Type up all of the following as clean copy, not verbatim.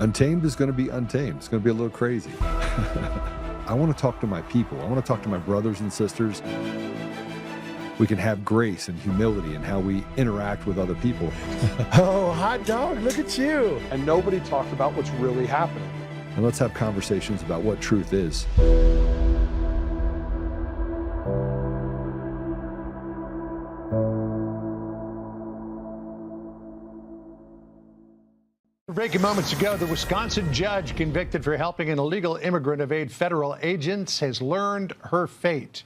Untamed is going to be untamed. It's going to be a little crazy. I want to talk to my people. I want to talk to my brothers and sisters. We can have grace and humility in how we interact with other people. Oh, hot dog, look at you. And nobody talked about what's really happening. And let's have conversations about what truth is. Breaking moments ago, the Wisconsin judge convicted for helping an illegal immigrant evade federal agents has learned her fate.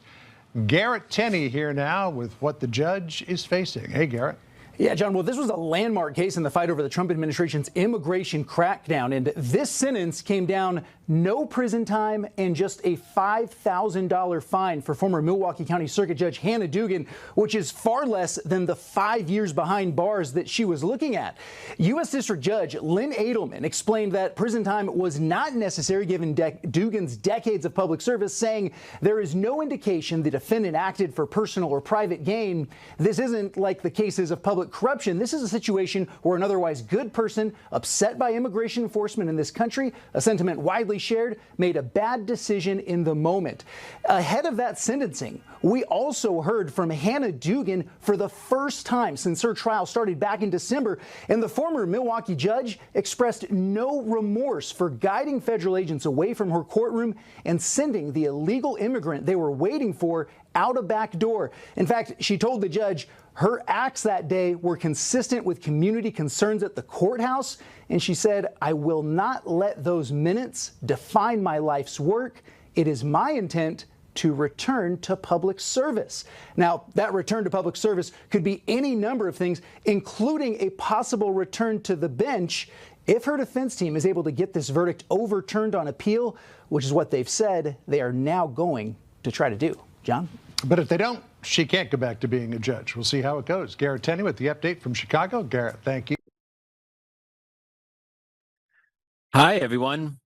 Garrett Tenney here now with what the judge is facing. Hey, Garrett. Yeah, John, well, this was a landmark case in the fight over the Trump administration's immigration crackdown. And this sentence came down no prison time and just a $5,000 fine for former Milwaukee County Circuit Judge Hannah Dugan, which is far less than the 5 years behind bars that she was looking at. U.S. District Judge Lynn Edelman explained that prison time was not necessary given Dugan's decades of public service, saying there is no indication the defendant acted for personal or private gain. This isn't like the cases of public corruption. This is a situation where an otherwise good person, upset by immigration enforcement in this country, a sentiment widely shared, made a bad decision in the moment. Ahead of that sentencing, we also heard from Hannah Dugan for the first time since her trial started back in December, and the former Milwaukee judge expressed no remorse for guiding federal agents away from her courtroom and sending the illegal immigrant they were waiting for out a back door. In fact, she told the judge her acts that day were consistent with community concerns at the courthouse, and she said, "I will not let those minutes define my life's work. It is my intent to return to public service." Now, that return to public service could be any number of things, including a possible return to the bench if her defense team is able to get this verdict overturned on appeal, which is what they've said they are now going to try to do. John? But if they don't, she can't go back to being a judge. We'll see how it goes. Garrett Tenney with the update from Chicago. Garrett, thank you. Hi, everyone.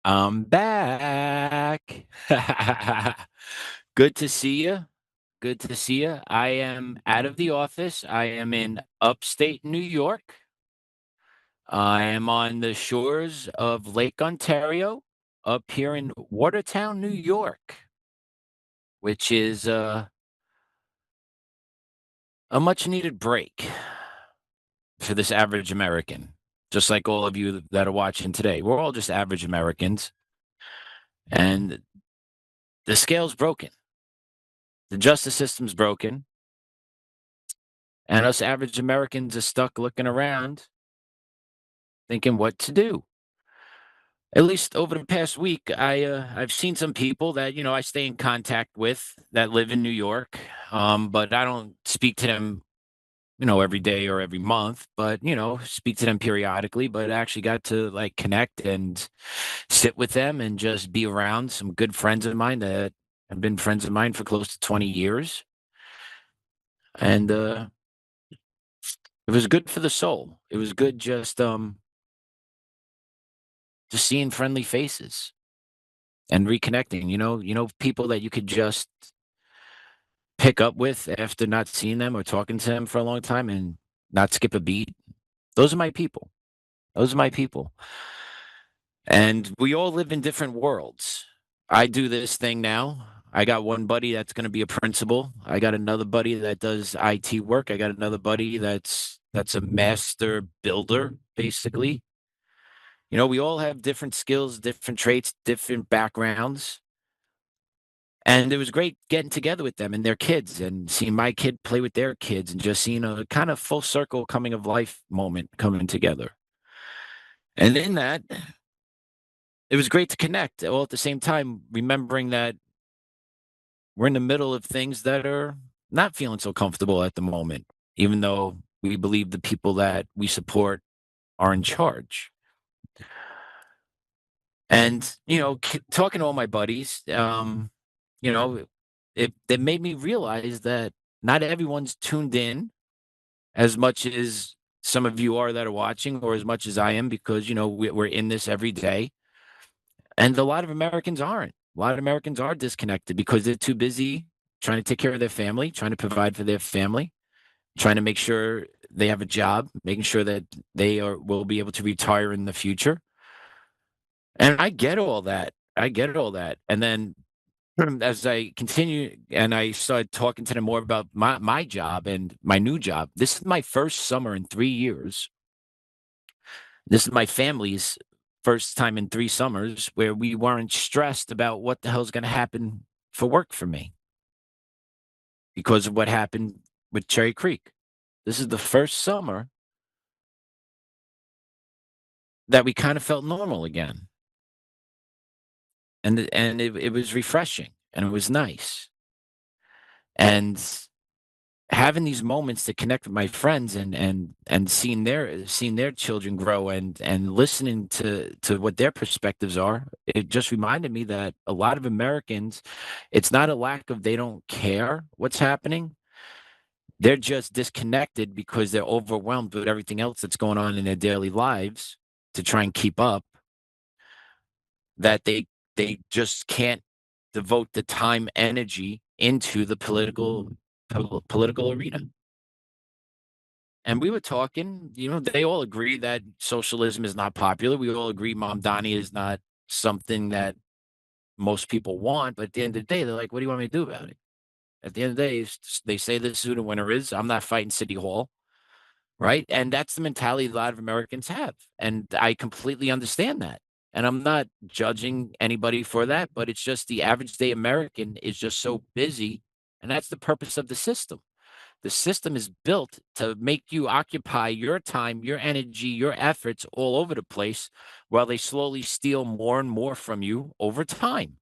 I'm back. Good to see you. Good to see you. I am out of the office. I am in upstate New York. I am on the shores of Lake Ontario up here in Watertown, New York, which is a much-needed break for this average American, just like all of you that are watching today. We're all just average Americans, and the scale's broken. The justice system's broken, and us average Americans are stuck looking around, thinking what to do. At least over the past week, I've seen some people that, I stay in contact with that live in New York, but I don't speak to them, every day or every month, but, speak to them periodically, but I actually got to connect and sit with them and just be around some good friends of mine that have been friends of mine for close to 20 years. And it was good for the soul. It was good just seeing friendly faces and reconnecting, people that you could just pick up with after not seeing them or talking to them for a long time and not skip a beat. Those are my people. Those are my people. And we all live in different worlds. I do this thing now. I got one buddy that's going to be a principal. I got another buddy that does IT work. I got another buddy that's a master builder, basically. We all have different skills, different traits, different backgrounds. And it was great getting together with them and their kids and seeing my kid play with their kids and just seeing a kind of full circle coming of life moment coming together. And in that, it was great to connect, all at the same time, remembering that we're in the middle of things that are not feeling so comfortable at the moment, even though we believe the people that we support are in charge. And, talking to all my buddies, it made me realize that not everyone's tuned in as much as some of you are that are watching, or as much as I am, because, we're in this every day. And a lot of Americans aren't. A lot of Americans are disconnected because they're too busy trying to take care of their family, trying to provide for their family, trying to make sure they have a job, making sure that they will be able to retire in the future. And I get all that. I get all that. And then as I continue and I started talking to them more about my job and my new job, this is my first summer in 3 years. This is my family's first time in 3 summers where we weren't stressed about what the hell's gonna happen for work for me because of what happened with Cherry Creek. This is the first summer that we kind of felt normal again. And it was refreshing, and it was nice. And having these moments to connect with my friends and seeing their children grow and listening to what their perspectives are, it just reminded me that a lot of Americans, it's not a lack of they don't care what's happening. They're just disconnected because they're overwhelmed with everything else that's going on in their daily lives to try and keep up, that they just can't devote the time, energy into the political arena. And we were talking, they all agree that socialism is not popular. We all agree Mamdani is not something that most people want. But at the end of the day, they're like, what do you want me to do about it? At the end of the day, they say this is who the winner is. I'm not fighting City Hall. Right? And that's the mentality a lot of Americans have. And I completely understand that. And I'm not judging anybody for that, but it's just the average day American is just so busy. And that's the purpose of the system. The system is built to make you occupy your time, your energy, your efforts all over the place while they slowly steal more and more from you over time.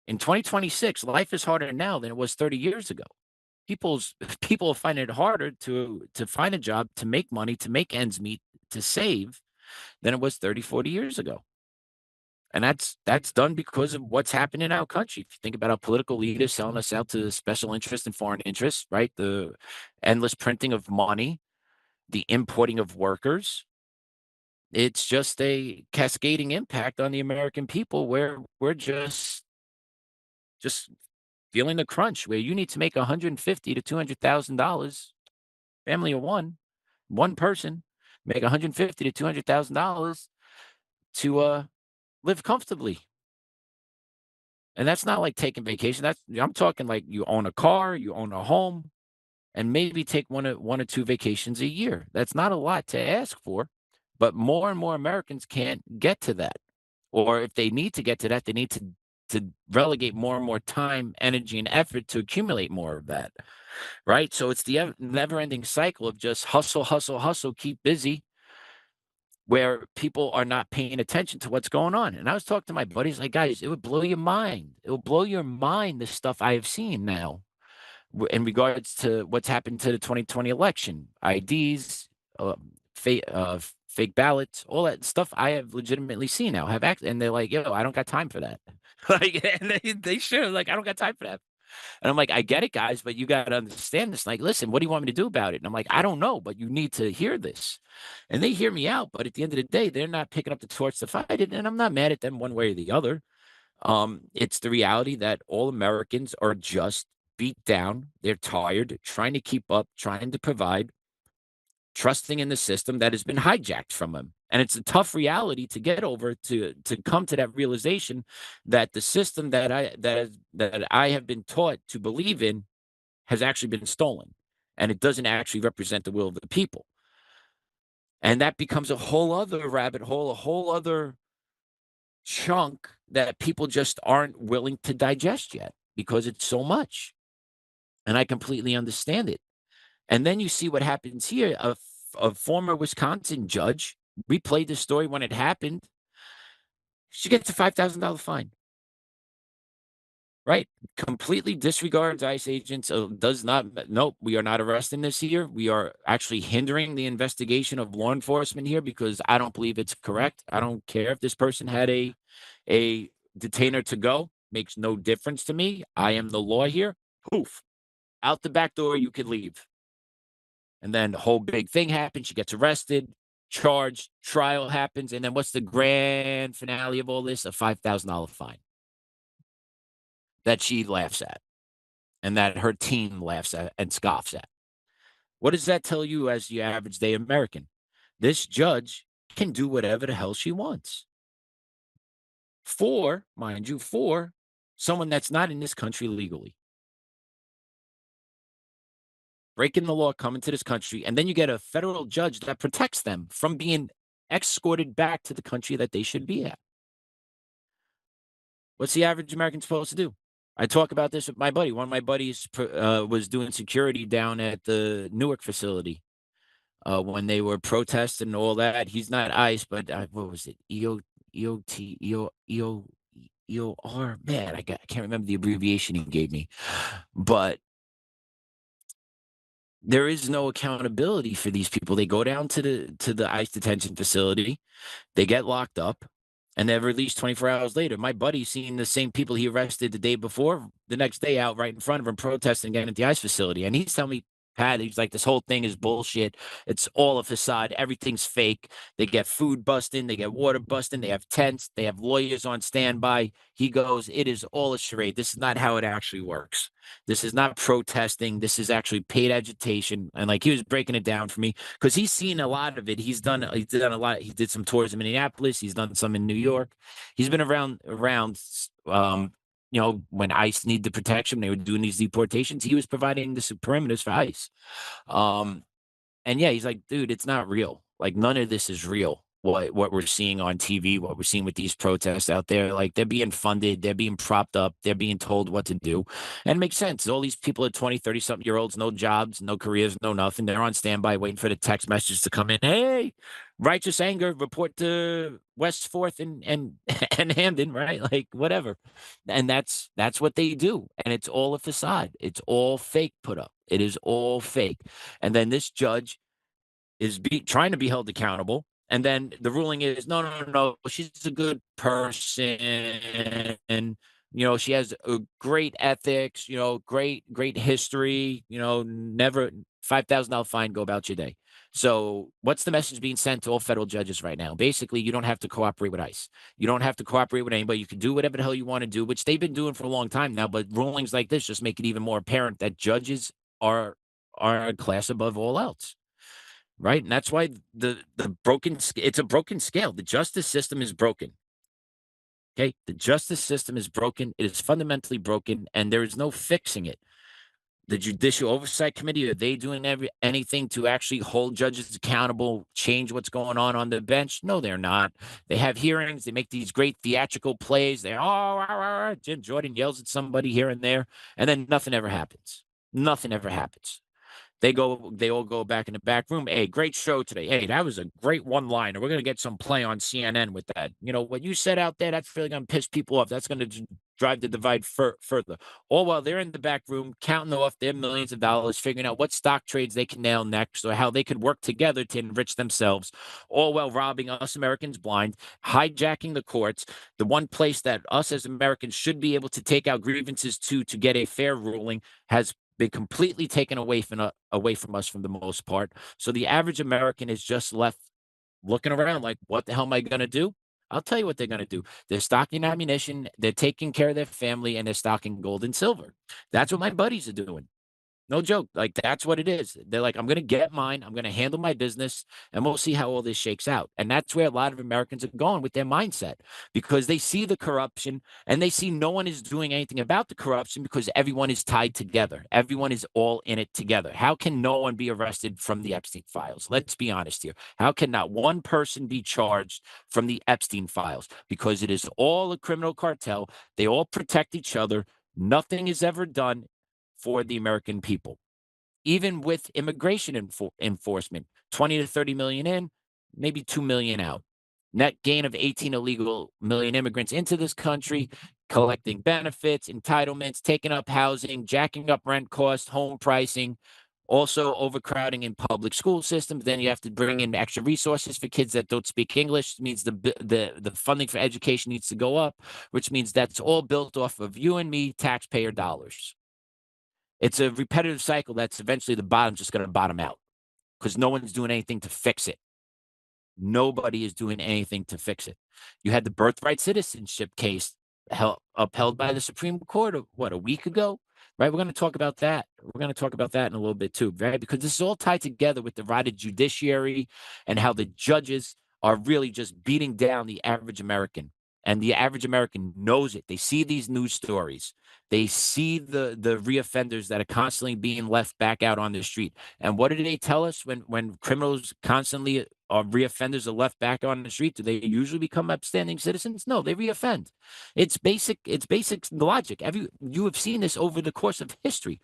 In 2026, life is harder now than it was 30 years ago. People find it harder to find a job, to make money, to make ends meet, to save than it was 30, 40 years ago. And that's done because of what's happened in our country. If you think about our political leaders selling us out to special interests and foreign interests, right? The endless printing of money, the importing of workers. It's just a cascading impact on the American people where we're just feeling the crunch, where you need to make 150 to $200,000, family of one person, make 150 to $200,000 to live comfortably. And that's not like taking vacation. I'm talking like you own a car, you own a home, and maybe take one or two vacations a year. That's not a lot to ask for, but more and more Americans can't get to that. Or if they need to get to that, they need to relegate more and more time, energy, and effort to accumulate more of that. Right? So it's the never-ending cycle of just hustle, hustle, hustle, keep busy, where people are not paying attention to what's going on. And I was talking to my buddies, like, guys, it would blow your mind. It will blow your mind, the stuff I have seen now in regards to what's happened to the 2020 election, IDs, fake ballots, all that stuff I have legitimately seen now. And they're like, yo, I don't got time for that. Like, and they sure like, I don't got time for that. And I'm like, I get it, guys, but you got to understand this. Like, listen, what do you want me to do about it? And I'm like, I don't know, but you need to hear this. And they hear me out. But at the end of the day, they're not picking up the torch to fight it. And I'm not mad at them one way or the other. It's the reality that all Americans are just beat down. They're tired, trying to keep up, trying to provide, trusting in the system that has been hijacked from them. And it's a tough reality to get over, to come to that realization that the system that I have been taught to believe in has actually been stolen, and it doesn't actually represent the will of the people. And that becomes a whole other rabbit hole, a whole other chunk that people just aren't willing to digest yet because it's so much. And I completely understand it. And then you see what happens here. A former Wisconsin judge replayed the story when it happened. She gets a $5,000 fine. Right? Completely disregards ICE agents. Does not. Nope. We are not arresting this here. We are actually hindering the investigation of law enforcement here because I don't believe it's correct. I don't care if this person had a detainer to go. Makes no difference to me. I am the law here. Poof. Out the back door, you can leave. And then the whole big thing happens. She gets arrested, charged, trial happens. And then what's the grand finale of all this? A $5,000 fine that she laughs at and that her team laughs at and scoffs at. What does that tell you as the average day American? This judge can do whatever the hell she wants. for, mind you, for someone that's not in this country legally. Breaking the law, coming to this country, and then you get a federal judge that protects them from being escorted back to the country that they should be at. What's the average American supposed to do? I talk about this with my buddy. One of my buddies was doing security down at the Newark facility when they were protesting and all that. He's not ICE, but what was it? EOT, EOR. Man, I can't remember the abbreviation he gave me. But there is no accountability for these people. They go down to the ICE detention facility, they get locked up, and they're released 24 hours later. My buddy's seeing the same people he arrested the day before, the next day out right in front of him protesting again at the ICE facility. And he's telling me, Pat, he's like, this whole thing is bullshit. It's all a facade. Everything's fake. They get food busting. They get water busting. They have tents. They have lawyers on standby. He goes, it is all a charade. This is not how it actually works. This is not protesting. This is actually paid agitation. And like, he was breaking it down for me because he's seen a lot of it. He's done a lot. He did some tours in Minneapolis. He's done some in New York. He's been around, when ICE needed the protection, they were doing these deportations. He was providing the perimeters for ICE. And yeah, he's like, dude, it's not real. Like, none of this is real. What we're seeing on TV, what we're seeing with these protests out there, like, they're being funded, they're being propped up, they're being told what to do. And it makes sense. All these people are 20, 30 something year olds, no jobs, no careers, no nothing. They're on standby waiting for the text messages to come in. Hey, righteous anger, report to West 4th and Hamden, right? Like, whatever. And that's what they do. And it's all a facade. It's all fake put up. It is all fake. And then this judge is trying to be held accountable. And then the ruling is, no, she's a good person. And, she has a great ethics, great history, never $5,000 fine, go about your day. So what's the message being sent to all federal judges right now? Basically, you don't have to cooperate with ICE. You don't have to cooperate with anybody. You can do whatever the hell you want to do, which they've been doing for a long time now. But rulings like this just make it even more apparent that judges are a class above all else. Right. And that's why it's a broken scale. The justice system is broken. Okay. The justice system is broken. It is fundamentally broken, and there is no fixing it. The Judicial Oversight Committee, are they doing anything to actually hold judges accountable, change what's going on the bench? No, they're not. They have hearings. They make these great theatrical plays. Jim Jordan yells at somebody here and there, and then nothing ever happens. Nothing ever happens. They all go back in the back room. Hey, great show today. Hey, that was a great one-liner. We're going to get some play on CNN with that. What you said out there, that's really going to piss people off. That's going to drive the divide further. All while they're in the back room counting off their millions of dollars, figuring out what stock trades they can nail next or how they could work together to enrich themselves, all while robbing us Americans blind, hijacking the courts, the one place that us as Americans should be able to take our grievances to get a fair ruling has been completely taken away from us for the most part. So the average American is just left looking around like, what the hell am I going to do? I'll tell you what they're going to do. They're stocking ammunition, they're taking care of their family, and they're stocking gold and silver. That's what my buddies are doing. No joke. Like, that's what it is. They're like, I'm going to get mine. I'm going to handle my business, and we'll see how all this shakes out. And that's where a lot of Americans are going with their mindset, because they see the corruption and they see no one is doing anything about the corruption because everyone is tied together. Everyone is all in it together. How can no one be arrested from the Epstein files? Let's be honest here. How can not one person be charged from the Epstein files? Because it is all a criminal cartel. They all protect each other. Nothing is ever done for the American people. Even with immigration enforcement, 20 to 30 million in, maybe 2 million out. Net gain of 18 illegal million immigrants into this country, collecting benefits, entitlements, taking up housing, jacking up rent costs, home pricing, also overcrowding in public school systems. Then you have to bring in extra resources for kids that don't speak English. It means the funding for education needs to go up, which means that's all built off of you and me, taxpayer dollars. It's a repetitive cycle that's eventually the bottom's just going to bottom out because no one's doing anything to fix it. Nobody is doing anything to fix it. You had the birthright citizenship case upheld by the Supreme Court, a week ago, right? We're going to talk about that. We're going to talk about that in a little bit too, right? Because this is all tied together with the rotted judiciary and how the judges are really just beating down the average American. And the average American knows it. They see these news stories. They see the reoffenders that are constantly being left back out on the street. And what do they tell us when criminals constantly or reoffenders are left back on the street? Do they usually become upstanding citizens? No, they reoffend. It's basic logic. You have seen this over the course of history.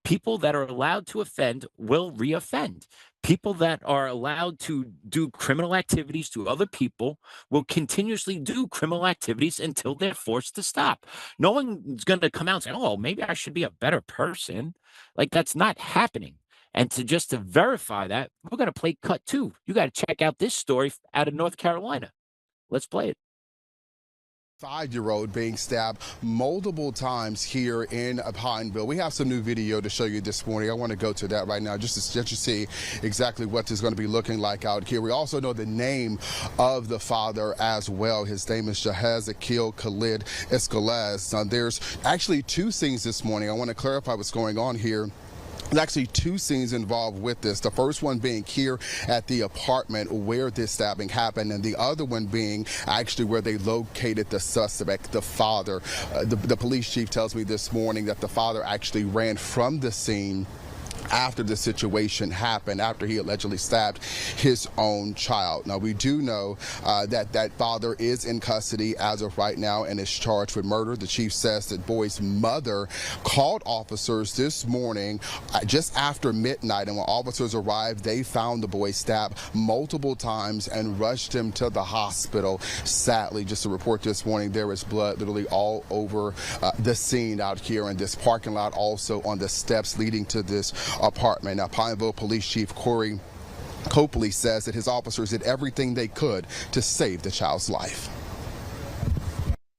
People that are allowed to offend will reoffend. People that are allowed to do criminal activities to other people will continuously do criminal activities until they're forced to stop. No one's going to come out and say, oh, maybe I should be a better person. Like, that's not happening. And to verify that, we're going to play cut 2. You got to check out this story out of North Carolina. Let's play it. 5-year-old being stabbed multiple times here in Pineville. We have some new video to show you this morning. I want to go to that right now just to see exactly what this is going to be looking like out here. We also know the name of the father as well. His name is Jahez Khalid Escalez. There's actually 2 scenes this morning. I want to clarify what's going on here. There's actually 2 scenes involved with this. The first one being here at the apartment where this stabbing happened, and the other one being actually where they located the suspect, the father. The police chief tells me this morning that the father actually ran from the scene after the situation happened, after he allegedly stabbed his own child. Now, we do know that father is in custody as of right now and is charged with murder. The chief says that boy's mother called officers this morning just after midnight, and when officers arrived, they found the boy stabbed multiple times and rushed him to the hospital. Sadly, just a report this morning, there is blood literally all over the scene out here in this parking lot, also on the steps leading to this apartment. Now, Pineville Police Chief Corey Copley says that his officers did everything they could to save the child's life.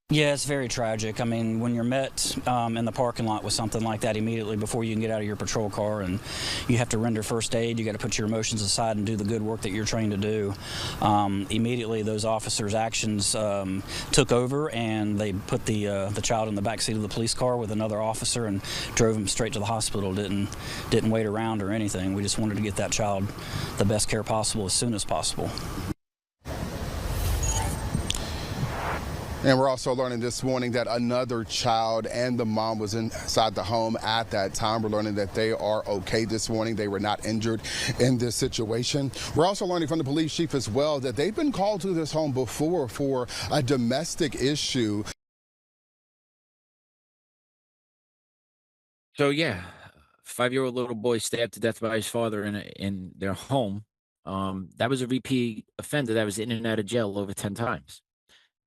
Yeah, it's very tragic. I mean, when you're met in the parking lot with something like that immediately before you can get out of your patrol car and you have to render first aid, you got to put your emotions aside and do the good work that you're trained to do. Immediately, those officers' actions took over, and they put the child in the back seat of the police car with another officer and drove him straight to the hospital. Didn't wait around or anything. We just wanted to get that child the best care possible as soon as possible. And we're also learning this morning that another child and the mom was inside the home at that time. We're learning that they are okay this morning. They were not injured in this situation. We're also learning from the police chief as well that they've been called to this home before for a domestic issue. So yeah, 5-year-old little boy stabbed to death by his father in their home. That was a repeat offender that was in and out of jail over 10 times.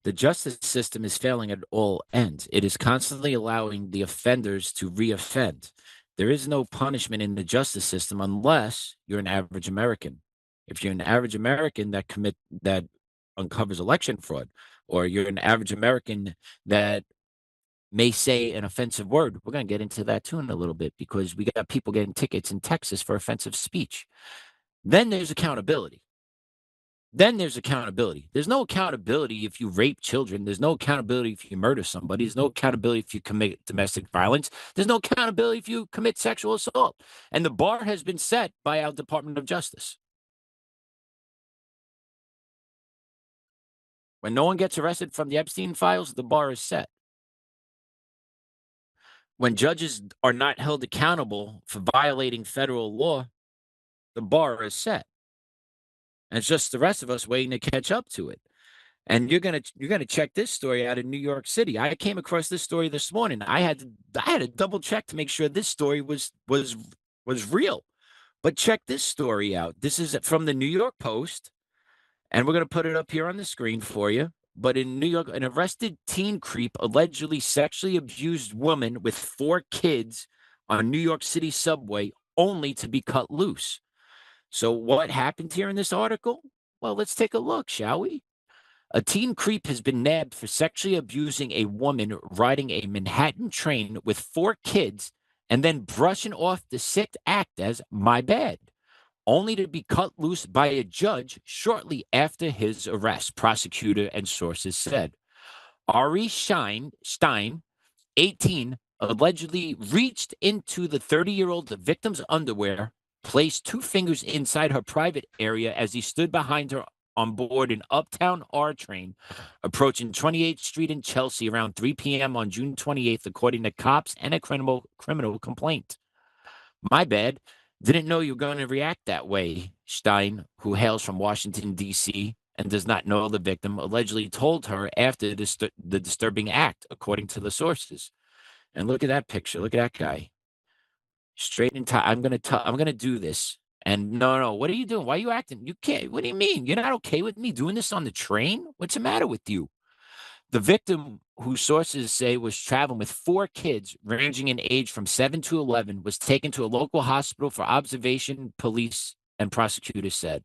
The justice system is failing at all ends. It is constantly allowing the offenders to reoffend. There is no punishment in the justice system unless you're an average American. If you're an average American that uncovers election fraud, or you're an average American that may say an offensive word, we're going to get into that too in a little bit, because we got people getting tickets in Texas for offensive speech. Then there's accountability. There's no accountability if you rape children. There's no accountability if you murder somebody. There's no accountability if you commit domestic violence. There's no accountability if you commit sexual assault. And the bar has been set by our Department of Justice. When no one gets arrested from the Epstein files, the bar is set. When judges are not held accountable for violating federal law, the bar is set. And it's just the rest of us waiting to catch up to it. And you're gonna check this story out in New York City. I came across this story this morning. I had to double check to make sure this story was real. But check this story out. This is from the New York Post, and we're gonna put it up here on the screen for you. But in New York, an arrested teen creep allegedly sexually abused woman with 4 kids on New York City subway, only to be cut loose. So what happened here in this article? Well, let's take a look, shall we? A teen creep has been nabbed for sexually abusing a woman riding a Manhattan train with 4 kids and then brushing off the sick act as "my bad," only to be cut loose by a judge shortly after his arrest, prosecutor and sources said. Ari Stein, 18, allegedly reached into the 30-year-old victim's underwear, placed 2 fingers inside her private area as he stood behind her on board an Uptown R train approaching 28th Street in Chelsea around 3 p.m. on June 28th, according to cops and a criminal complaint. My bad. Didn't know you were going to react that way, Stein, who hails from Washington, D.C., and does not know the victim, allegedly told her after the disturbing act, according to the sources. And look at that picture. Look at that guy. Straight in time. I'm gonna do this. And no, what are you doing? Why are you acting? You can't. What do you mean? You're not okay with me doing this on the train? What's the matter with you? The victim, who sources say was traveling with 4 kids ranging in age from 7 to 11, was taken to a local hospital for observation, police and prosecutors said.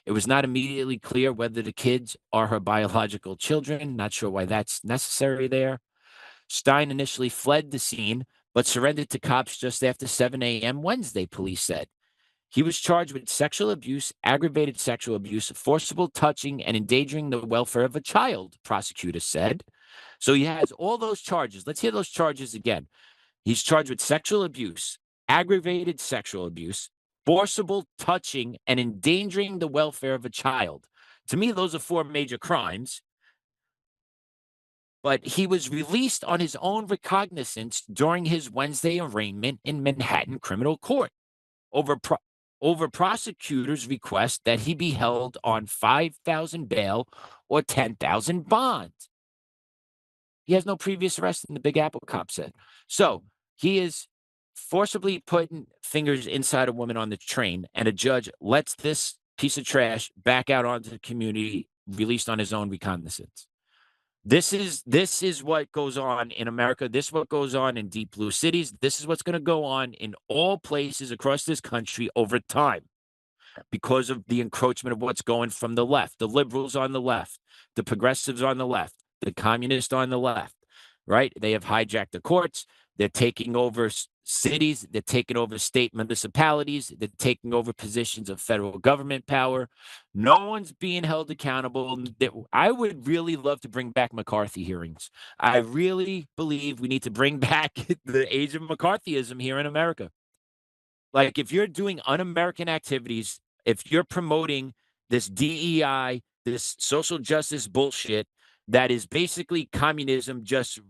It was not immediately clear whether the kids are her biological children. Not sure why that's necessary there. Stein initially fled the scene, but surrendered to cops just after 7 a.m. Wednesday, police said. He was charged with sexual abuse, aggravated sexual abuse, forcible touching, and endangering the welfare of a child, prosecutors said. So he has all those charges. Let's hear those charges again. He's charged with sexual abuse, aggravated sexual abuse, forcible touching, and endangering the welfare of a child. To me, those are 4 major crimes. But he was released on his own recognizance during his Wednesday arraignment in Manhattan criminal court over prosecutors' request that he be held on $5,000 bail or $10,000 bond. He has no previous arrest in the Big Apple, cop said. So he is forcibly putting fingers inside a woman on the train, and a judge lets this piece of trash back out onto the community, released on his own recognizance. This is what goes on in America. This is what goes on in deep blue cities. This is what's going to go on in all places across this country over time because of the encroachment of what's going from the left, the liberals on the left, the progressives on the left, the communists on the left, right? They have hijacked the courts. They're taking over cities. They're taking over state municipalities. They're taking over positions of federal government power. No one's being held accountable. I would really love to bring back McCarthy hearings. I really believe we need to bring back the age of McCarthyism here in America. Like, if you're doing un-American activities, if you're promoting this DEI, this social justice bullshit that is basically communism, just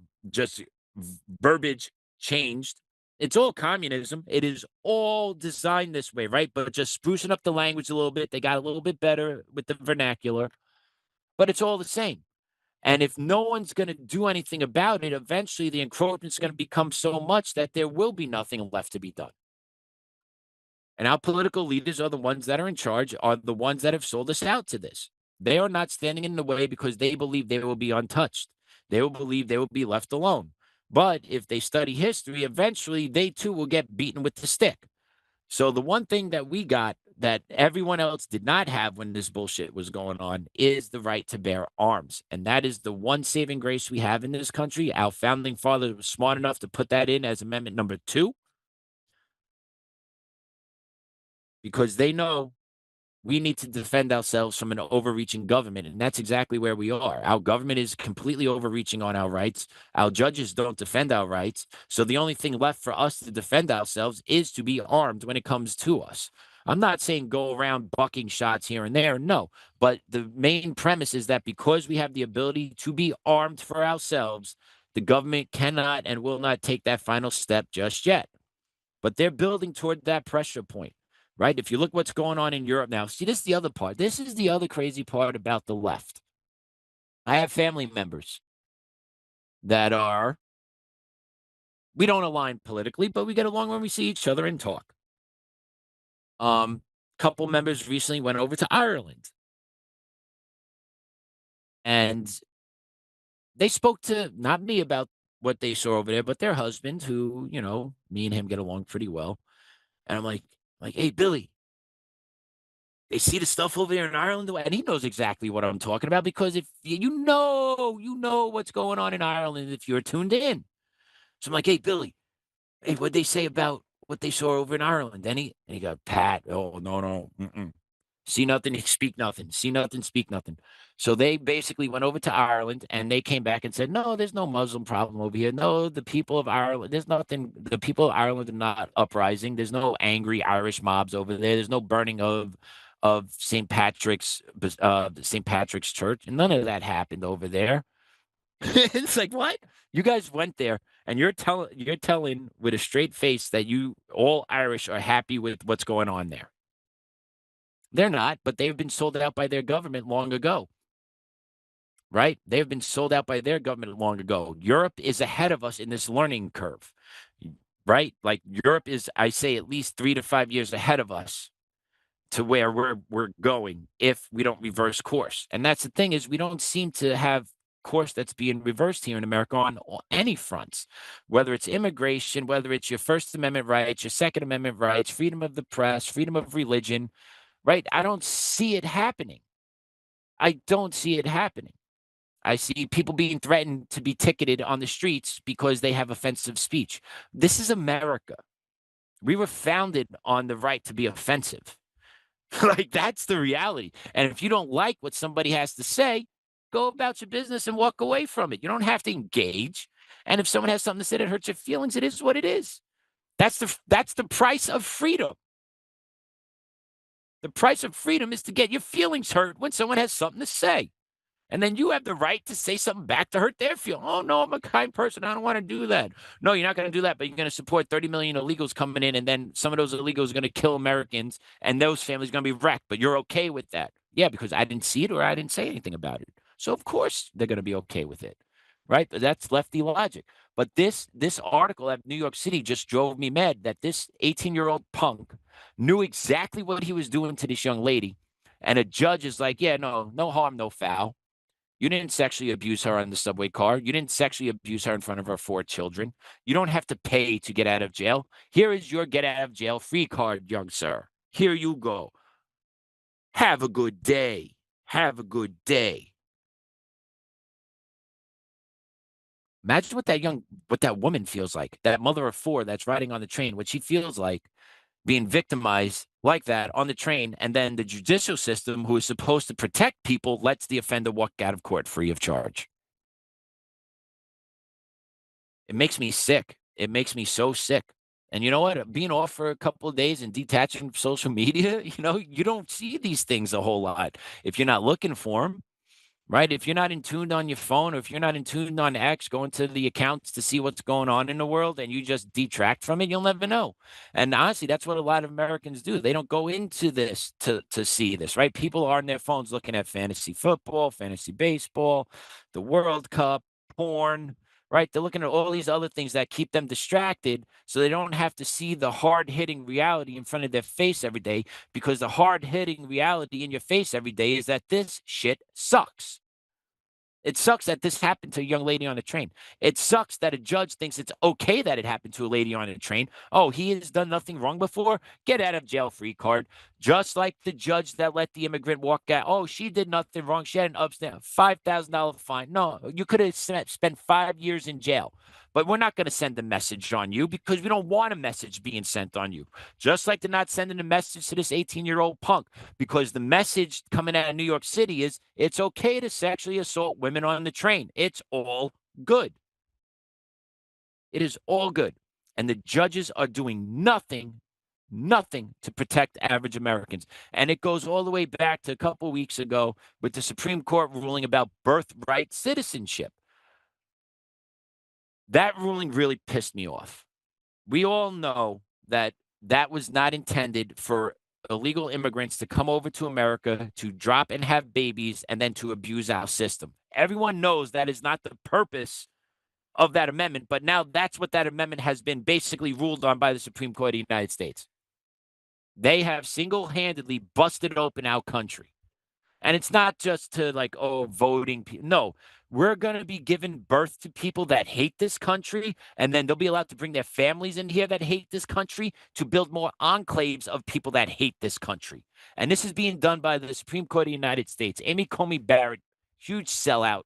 verbiage changed. It's all communism. It is all designed this way, right? But just sprucing up the language a little bit. They got a little bit better with the vernacular, but it's all the same. And if no one's going to do anything about it, eventually the encroachment is going to become so much that there will be nothing left to be done. And our political leaders are the ones that are in charge, are the ones that have sold us out to this. They are not standing in the way because they believe they will be untouched. They will believe they will be left alone. But if they study history, eventually they too will get beaten with the stick. So the one thing that we got that everyone else did not have when this bullshit was going on is the right to bear arms. And that is the one saving grace we have in this country. Our founding fathers were smart enough to put that in as Amendment number 2. Because they know we need to defend ourselves from an overreaching government. And that's exactly where we are. Our government is completely overreaching on our rights. Our judges don't defend our rights. So the only thing left for us to defend ourselves is to be armed when it comes to us. I'm not saying go around bucking shots here and there. No. But the main premise is that because we have the ability to be armed for ourselves, the government cannot and will not take that final step just yet. But they're building toward that pressure point. Right? If you look what's going on in Europe now, see, this is the other part. This is the other crazy part about the left. I have family members that we don't align politically, but we get along when we see each other and talk. Couple members recently went over to Ireland. And they spoke to, not me about what they saw over there, but their husband, who, me and him get along pretty well. And I'm like, hey, Billy, they see the stuff over there in Ireland, and he knows exactly what I'm talking about because if you know what's going on in Ireland if you're tuned in. So I'm like, hey, Billy, hey, what'd they say about what they saw over in Ireland? And he got, Pat, oh, no, see nothing, speak nothing, see nothing, speak nothing. So they basically went over to Ireland, and they came back and said, no, there's no Muslim problem over here. No, the people of Ireland, there's nothing. The people of Ireland are not uprising. There's no angry Irish mobs over there. There's no burning of of St. Patrick's Church. And none of that happened over there. It's like, what? You guys went there and you're telling with a straight face that you all Irish are happy with what's going on there. They're not, but they've been sold out by their government long ago. Right? They've been sold out by their government long ago. Europe is ahead of us in this learning curve. Right? Like Europe is, I say, at least 3 to 5 years ahead of us to where we're going if we don't reverse course. And that's the thing, is we don't seem to have course that's being reversed here in America on any fronts, whether it's immigration, whether it's your First Amendment rights, your Second Amendment rights, freedom of the press, freedom of religion, right? I don't see it happening. I don't see it happening. I see people being threatened to be ticketed on the streets because they have offensive speech. This is America. We were founded on the right to be offensive. Like, that's the reality. And if you don't like what somebody has to say, go about your business and walk away from it. You don't have to engage. And if someone has something to say that hurts your feelings, it is what it is. That's the price of freedom. The price of freedom is to get your feelings hurt when someone has something to say. And then you have the right to say something back to hurt their feelings. Oh, no, I'm a kind person. I don't want to do that. No, you're not going to do that, but you're going to support 30 million illegals coming in, and then some of those illegals are going to kill Americans, and those families are going to be wrecked. But you're okay with that. Yeah, because I didn't see it or I didn't say anything about it. So, of course, they're going to be okay with it. Right? But that's lefty logic. But this article at New York City just drove me mad that this 18-year-old punk knew exactly what he was doing to this young lady. And a judge is like, yeah, no harm, no foul. You didn't sexually abuse her on the subway car. You didn't sexually abuse her in front of her 4 children. You don't have to pay to get out of jail. Here is your get out of jail free card, young sir. Here you go. Have a good day. Have a good day. Imagine what that woman feels like, that mother of 4 that's riding on the train, what she feels like being victimized like that on the train, and then the judicial system, who is supposed to protect people, lets the offender walk out of court free of charge. It makes me sick. It makes me so sick. And you know what? Being off for a couple of days and detaching from social media, you don't see these things a whole lot if you're not looking for them. Right? If you're not in tune on your phone, or if you're not in tune on X, going to the accounts to see what's going on in the world, and you just detract from it, you'll never know. And honestly, that's what a lot of Americans do. They don't go into this to see this, right? People are on their phones looking at fantasy football, fantasy baseball, the World Cup, porn, right? They're looking at all these other things that keep them distracted, so they don't have to see the hard-hitting reality in front of their face every day, because the hard-hitting reality in your face every day is that this shit sucks. It sucks that this happened to a young lady on a train. It sucks that a judge thinks it's okay that it happened to a lady on a train. Oh, he has done nothing wrong before? Get out of jail free card. Just like the judge that let the immigrant walk out. Oh, she did nothing wrong. She had an upstanding $5,000 fine. No, you could have spent 5 years in jail. But we're not going to send a message on you, because we don't want a message being sent on you. Just like they're not sending a message to this 18-year-old punk, because the message coming out of New York City is it's okay to sexually assault women on the train. It's all good. It is all good. And the judges are doing nothing to protect average Americans. And it goes all the way back to a couple weeks ago with the Supreme Court ruling about birthright citizenship. That ruling really pissed me off. We all know that that was not intended for illegal immigrants to come over to America to drop and have babies and then to abuse our system. Everyone knows that is not the purpose of that amendment, but now that's what that amendment has been basically ruled on by the Supreme Court of the United States. They have single-handedly busted open our country. And it's not just to voting. No, we're going to be giving birth to people that hate this country, and then they'll be allowed to bring their families in here that hate this country to build more enclaves of people that hate this country. And this is being done by the Supreme Court of the United States. Amy Coney Barrett, huge sellout.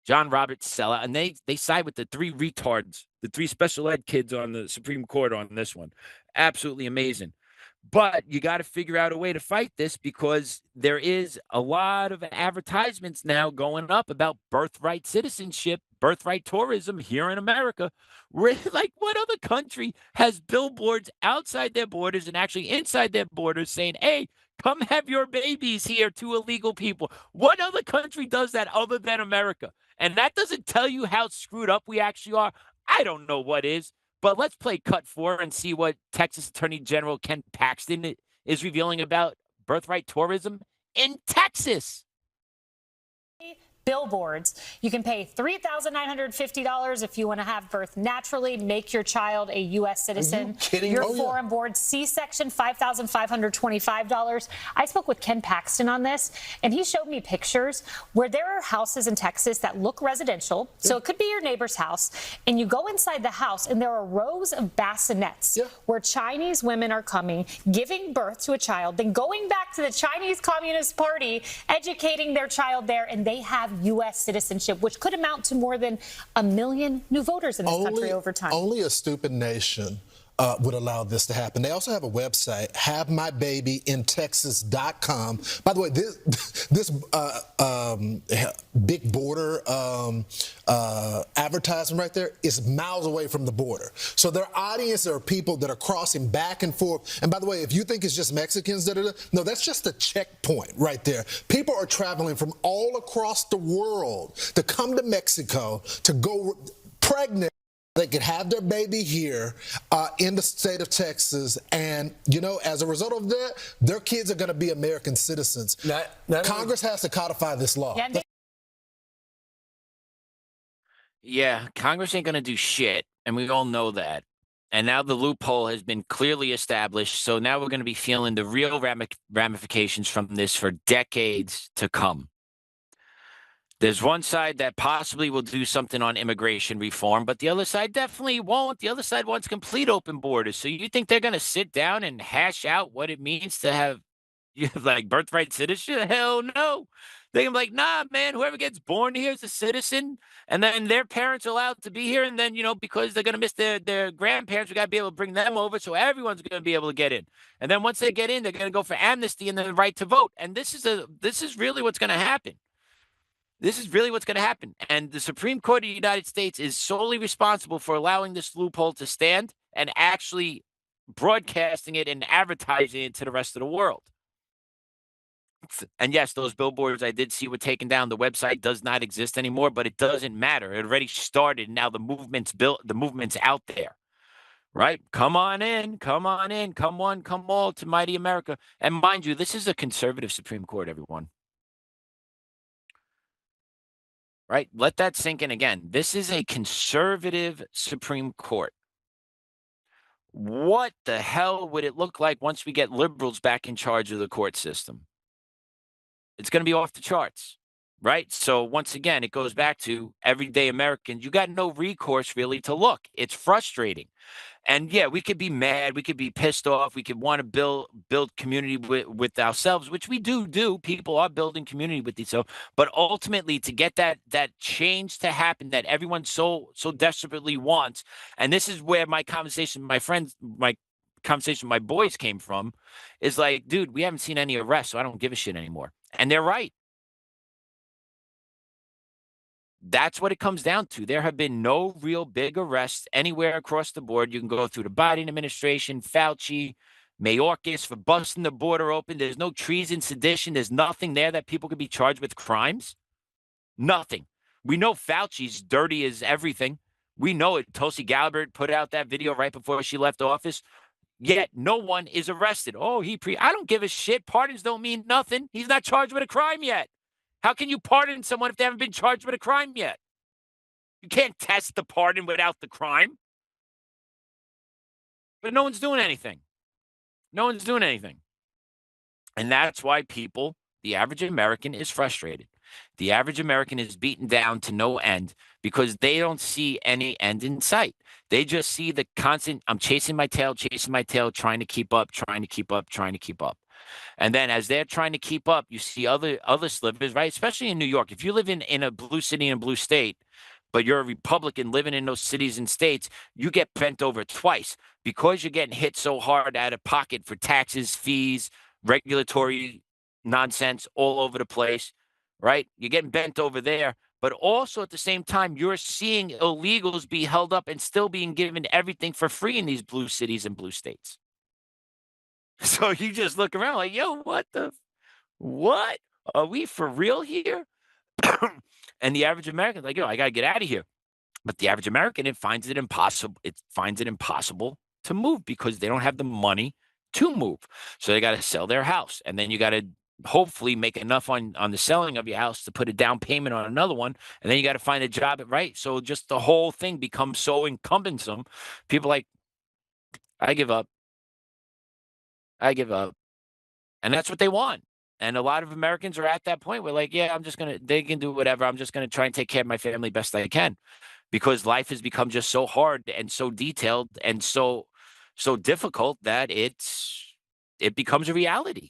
John Roberts sellout. And they side with the 3 retards, the 3 special ed kids on the Supreme Court on this one. Absolutely amazing. But you got to figure out a way to fight this because there is a lot of advertisements now going up about birthright citizenship, birthright tourism here in America. Like, what other country has billboards outside their borders and actually inside their borders saying, hey, come have your babies here to illegal people? What other country does that other than America? And that doesn't tell you how screwed up we actually are. I don't know what is. But let's play cut 4 and see what Texas Attorney General Ken Paxton is revealing about birthright tourism in Texas. Billboards. You can pay $3,950 if you want to have birth naturally, make your child a U.S. citizen. Are you kidding? Your foreign board C-section, $5,525. I spoke with Ken Paxton on this, and he showed me pictures where there are houses in Texas that look residential. So it could be your neighbor's house, and you go inside the house, and there are rows of bassinets where Chinese women are coming, giving birth to a child, then going back to the Chinese Communist Party, educating their child there, and they have U.S. citizenship, which could amount to more than 1 million new voters in this country over time. Only a stupid nation would allow this to happen. They also have a website, havemybabyintexas.com. By the way, this big border advertisement right there is miles away from the border. So their audience are people that are crossing back and forth. And by the way, if you think it's just Mexicans, no, that's just a checkpoint right there. People are traveling from all across the world to come to Mexico to go pregnant. They could have their baby here in the state of Texas. And, you know, as a result of that, their kids are going to be American citizens. Congress has to codify this law. Yeah, Congress ain't going to do shit. And we all know that. And now the loophole has been clearly established. So now we're going to be feeling the real ramifications from this for decades to come. There's one side that possibly will do something on immigration reform, but the other side definitely won't. The other side wants complete open borders. So you think they're going to sit down and hash out what it means to have like birthright citizenship? Hell no. They're going to be like, nah, man, whoever gets born here is a citizen. And then their parents are allowed to be here. And then, you know, because they're going to miss their grandparents, we got to be able to bring them over. So everyone's going to be able to get in. And then once they get in, they're going to go for amnesty and then the right to vote. And this is really what's going to happen. This is really what's going to happen. And the Supreme Court of the United States is solely responsible for allowing this loophole to stand and actually broadcasting it and advertising it to the rest of the world. And yes, those billboards I did see were taken down. The website does not exist anymore, but it doesn't matter. It already started. Now the movement's built. The movement's out there, right? Come on in, come on in, come one, come all to mighty America. And mind you, this is a conservative Supreme Court, everyone. Right? Let that sink in again. This is a conservative Supreme Court. What the hell would it look like once we get liberals back in charge of the court system? It's going to be off the charts, right? So once again, it goes back to everyday Americans. You got no recourse really to look. It's frustrating. And yeah, we could be mad, we could be pissed off, we could want to build community with ourselves, which we do. People are building community with each other. But ultimately, to get that change to happen that everyone so desperately wants, and this is where my conversation, my conversation, my boys came from, is like, dude, we haven't seen any arrests, so I don't give a shit anymore. And they're right. That's what it comes down to. There have been no real big arrests anywhere across the board. You can go through the Biden administration, Fauci, Mayorkas for busting the border open. There's no treason, sedition. There's nothing there that people could be charged with crimes. Nothing. We know Fauci's dirty as everything. We know it. Tulsi Gabbard put out that video right before she left office. Yet no one is arrested. Oh, I don't give a shit. Pardons don't mean nothing. He's not charged with a crime yet. How can you pardon someone if they haven't been charged with a crime yet? You can't test the pardon without the crime. But no one's doing anything. No one's doing anything. And that's why people, the average American, is frustrated. The average American is beaten down to no end because they don't see any end in sight. They just see the constant, I'm chasing my tail, trying to keep up. And then as they're trying to keep up, you see other slivers, right? Especially in New York. If you live in a blue city, in a blue state, but you're a Republican living in those cities and states, you get bent over twice because you're getting hit so hard out of pocket for taxes, fees, regulatory nonsense all over the place, right? You're getting bent over there. But also at the same time, you're seeing illegals be held up and still being given everything for free in these blue cities and blue states. So you just look around like, yo, what? Are we for real here? And the average American like, yo, I got to get out of here. But the average American, it finds it impossible to move because they don't have the money to move. So they got to sell their house. And then you got to hopefully make enough on the selling of your house to put a down payment on another one. And then you got to find a job, right? So just the whole thing becomes so cumbersome. People like, I give up. And that's what they want. And a lot of Americans are at that point where like, yeah, they can do whatever. I'm just going to try and take care of my family best I can, because life has become just so hard and so detailed and so difficult that it becomes a reality.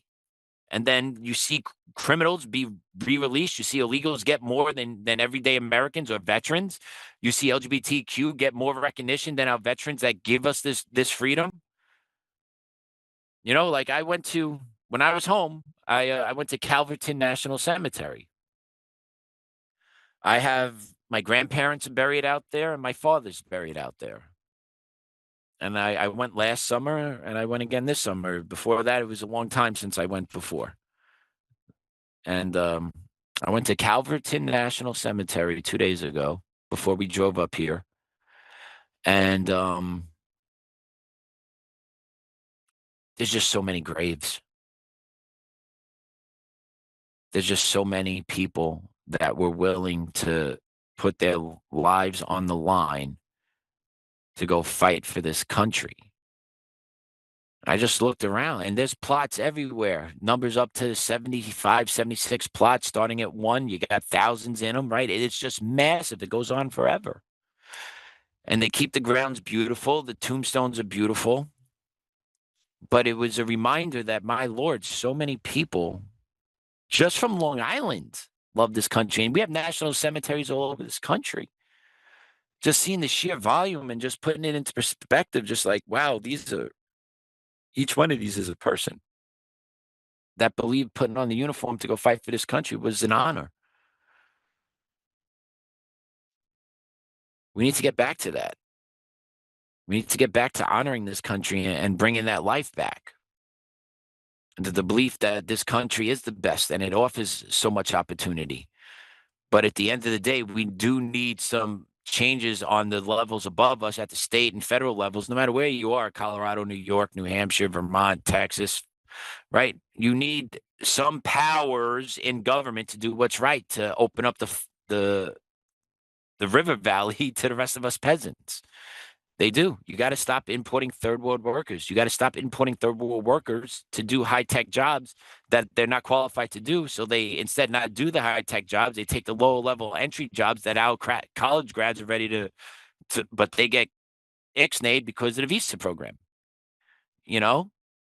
And then you see criminals be released. You see illegals get more than everyday Americans or veterans. You see LGBTQ get more recognition than our veterans that give us this freedom. You know, like when I was home, I went to Calverton National Cemetery. I have my grandparents buried out there and my father's buried out there. And I went last summer and I went again this summer. Before that, it was a long time since I went before. And I went to Calverton National Cemetery 2 days ago before we drove up here. And there's just so many graves. There's just so many people that were willing to put their lives on the line to go fight for this country. I just looked around and there's plots everywhere. Numbers up to 75, 76 plots starting at 1. You got thousands in them, right? It's just massive. It goes on forever. And they keep the grounds beautiful. The tombstones are beautiful. But it was a reminder that, my Lord, so many people just from Long Island love this country. And we have national cemeteries all over this country. Just seeing the sheer volume and just putting it into perspective, just like, wow, each one of these is a person that believed putting on the uniform to go fight for this country was an honor. We need to get back to that. We need to get back to honoring this country and bringing that life back. And the belief that this country is the best and it offers so much opportunity. But at the end of the day, we do need some changes on the levels above us at the state and federal levels, no matter where you are, Colorado, New York, New Hampshire, Vermont, Texas, right? You need some powers in government to do what's right, to open up the river valley to the rest of us peasants. They do. You got to stop importing third world workers. You got to stop importing third world workers to do high-tech jobs that they're not qualified to do. So they instead not do the high-tech jobs. They take the lower-level entry jobs that our college grads are ready to but they get ixnayed because of the visa program. You know?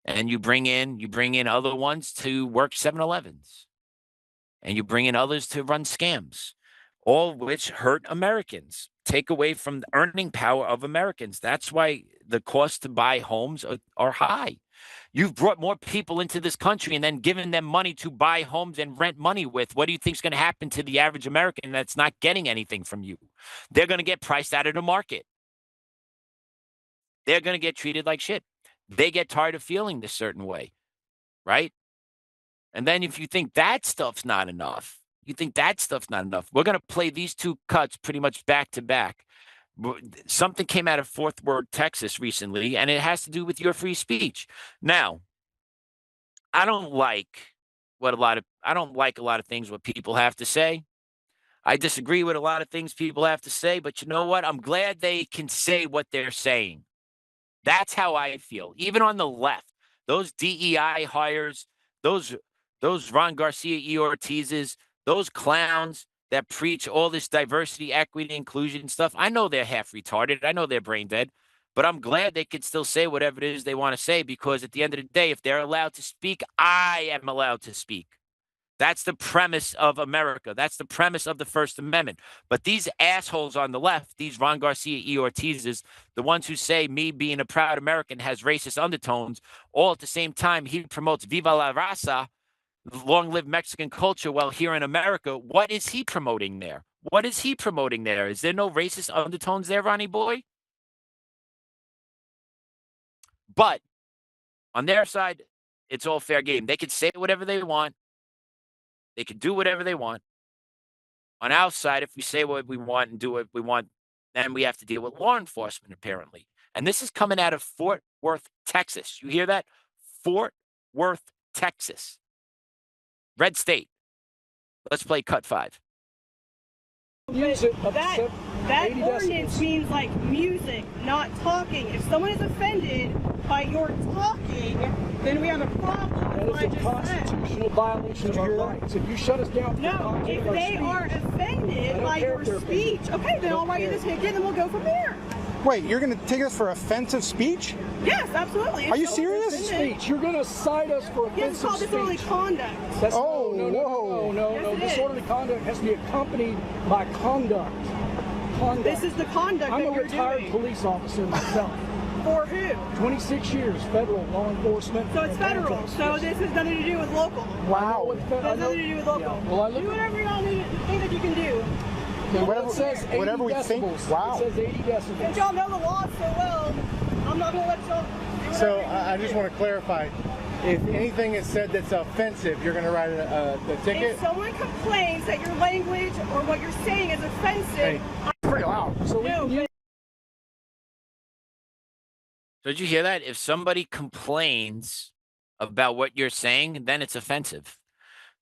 And you bring in other ones to work 7-Elevens. And you bring in others to run scams, all of which hurt Americans, take away from the earning power of Americans. That's why the cost to buy homes are high. You've brought more people into this country and then given them money to buy homes and rent money with. What do you think is going to happen to the average American that's not getting anything from you? They're going to get priced out of the market. They're going to get treated like shit. They get tired of feeling this certain way, right? And then if you think that stuff's not enough, we're going to play these two cuts pretty much back to back. Something came out of Fort Worth, Texas recently, and it has to do with your free speech. Now, I don't like a lot of things what people have to say. I disagree with a lot of things people have to say, but you know what? I'm glad they can say what they're saying. That's how I feel. Even on the left, those DEI hires, those Ron Garcia E. Ortiz's, those clowns that preach all this diversity, equity, inclusion stuff. I know they're half retarded. I know they're brain dead, but I'm glad they can still say whatever it is they want to say, because at the end of the day, if they're allowed to speak, I am allowed to speak. That's the premise of America. That's the premise of the First Amendment. But these assholes on the left, these Ron Garcia, E. Ortizes, the ones who say me being a proud American has racist undertones, all at the same time, he promotes Viva la Raza, long live Mexican culture. Well, here in America, what is he promoting there? What is he promoting there? Is there no racist undertones there, Ronnie boy? But on their side, it's all fair game. They can say whatever they want. They can do whatever they want. On our side, if we say what we want and do what we want, then we have to deal with law enforcement, apparently. And this is coming out of Fort Worth, Texas. You hear that? Fort Worth, Texas. Red state. Let's play cut 5. That ordinance means like music, not talking. If someone is offended by your talking, then we have a problem. That is a constitutional violation of our rights. If you shut us down, no. If they are offended by your speech, okay, then I'll write you the ticket and we'll go from there. Wait, you're going to take us for offensive speech? Yes, absolutely. Are you serious? Speech. You're going to cite us for offensive speech. It's called disorderly conduct. That's, no. Yes, disorderly conduct has to be accompanied by conduct. This is the conduct I'm that a you're retired doing. Police officer myself. For who? 26 years, federal law enforcement. So it's federal. So this has nothing to do with local. Wow. It has nothing to do with local. Yeah. Well, do whatever y'all think that you can do. It says 80 whatever we think. Wow. It says 80 decibels. Since y'all know the law so well, I'm not going to let y'all do So I just want to clarify. If anything is said that's offensive, you're going to write a ticket? If someone complains that your language or what you're saying is offensive, It's pretty loud. So did you hear that? If somebody complains about what you're saying, then it's offensive.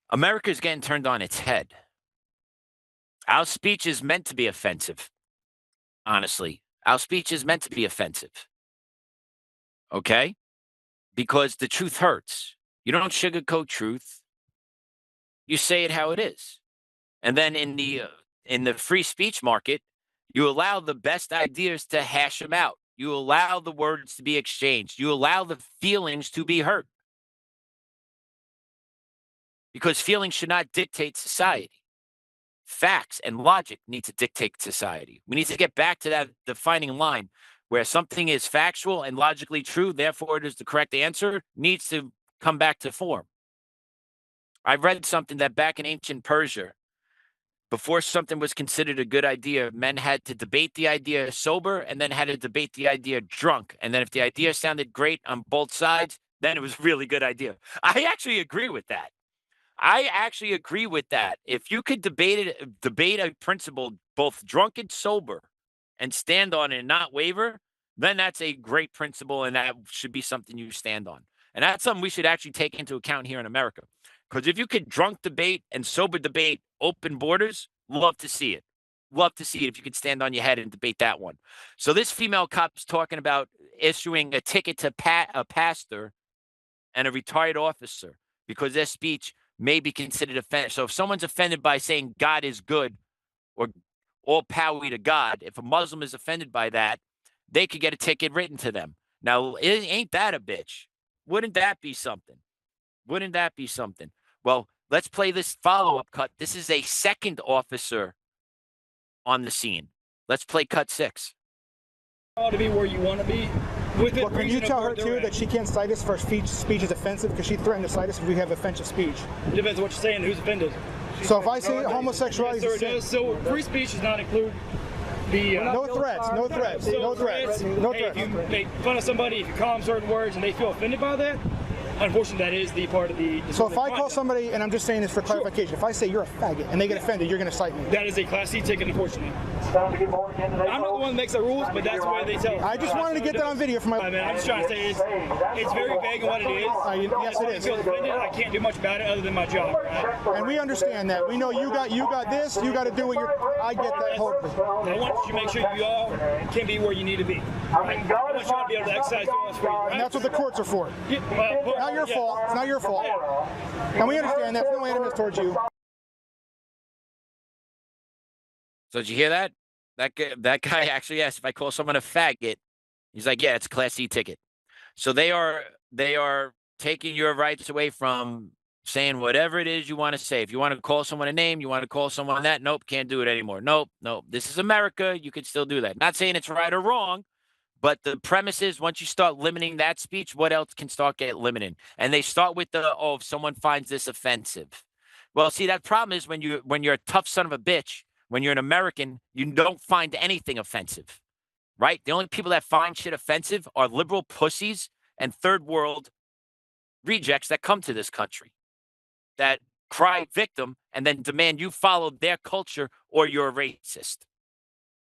America's getting turned on its head. Our speech is meant to be offensive. Honestly, our speech is meant to be offensive. Okay? Because the truth hurts. You don't sugarcoat truth. You say it how it is. And then in the free speech market, you allow the best ideas to hash them out. You allow the words to be exchanged. You allow the feelings to be hurt. Because feelings should not dictate society. Facts and logic need to dictate society. We need to get back to that defining line where something is factual and logically true, therefore it is the correct answer, needs to come back to form. I read something that back in ancient Persia, before something was considered a good idea, men had to debate the idea sober and then had to debate the idea drunk. And then if the idea sounded great on both sides, then it was a really good idea. I actually agree with that. If you could debate a principle both drunk and sober and stand on it and not waver, then that's a great principle and that should be something you stand on. And that's something we should actually take into account here in America. Because if you could drunk debate and sober debate open borders, love to see it. Love to see it if you could stand on your head and debate that one. So this female cop's talking about issuing a ticket to a pastor and a retired officer because their speech may be considered offensive. So if someone's offended by saying God is good or all power to God, if a Muslim is offended by that, they could get a ticket written to them. Now, ain't that a bitch? Wouldn't that be something? Wouldn't that be something? Well, let's play this follow-up cut. This is a second officer on the scene. Let's play cut 6. To be where you want to be. Well, can you tell her too that she can't cite us for speech is offensive because she threatened to cite us if we have offensive speech? It depends on what you're saying, who's offended. So if I say homosexuality is a sin. So free speech does not include the no threats. Hey, if you make fun of somebody, if you call them certain words and they feel offended by that, unfortunately, that is the part of the. So if I call somebody, and I'm just saying this for clarification, if I say you're a faggot and they get offended, you're going to cite me. That is a Class C ticket, unfortunately. I'm not the one that makes the rules, but that's the way they tell. I just wanted to get that on video for my. I'm just trying to say it's very vague in what it is. Yes, it is. If I feel offended, I can't do much about it other than my job. Right? And we understand that. We know you got this. You got to do what you're. I get that whole. I want you to make sure you all can be where you need to be. I want y'all to be able to exercise those freedom. Right? And that's what the courts are for. Yeah, not your fault. It's not your fault. And we understand that. There's no animus towards you. So did you hear that? That guy actually asked if I call someone a faggot. He's like, yeah, it's a Class C ticket. So they are taking your rights away from saying whatever it is you want to say. If you want to call someone a name, you want to call someone that, nope, can't do it anymore. Nope, nope. This is America. You can still do that. Not saying it's right or wrong, but the premise is once you start limiting that speech, what else can start get limited? And they start with the, oh, if someone finds this offensive. Well, see, that problem is when you're a tough son of a bitch, when you're an American, you don't find anything offensive, right? The only people that find shit offensive are liberal pussies and third world rejects that come to this country that cry victim and then demand you follow their culture or you're a racist,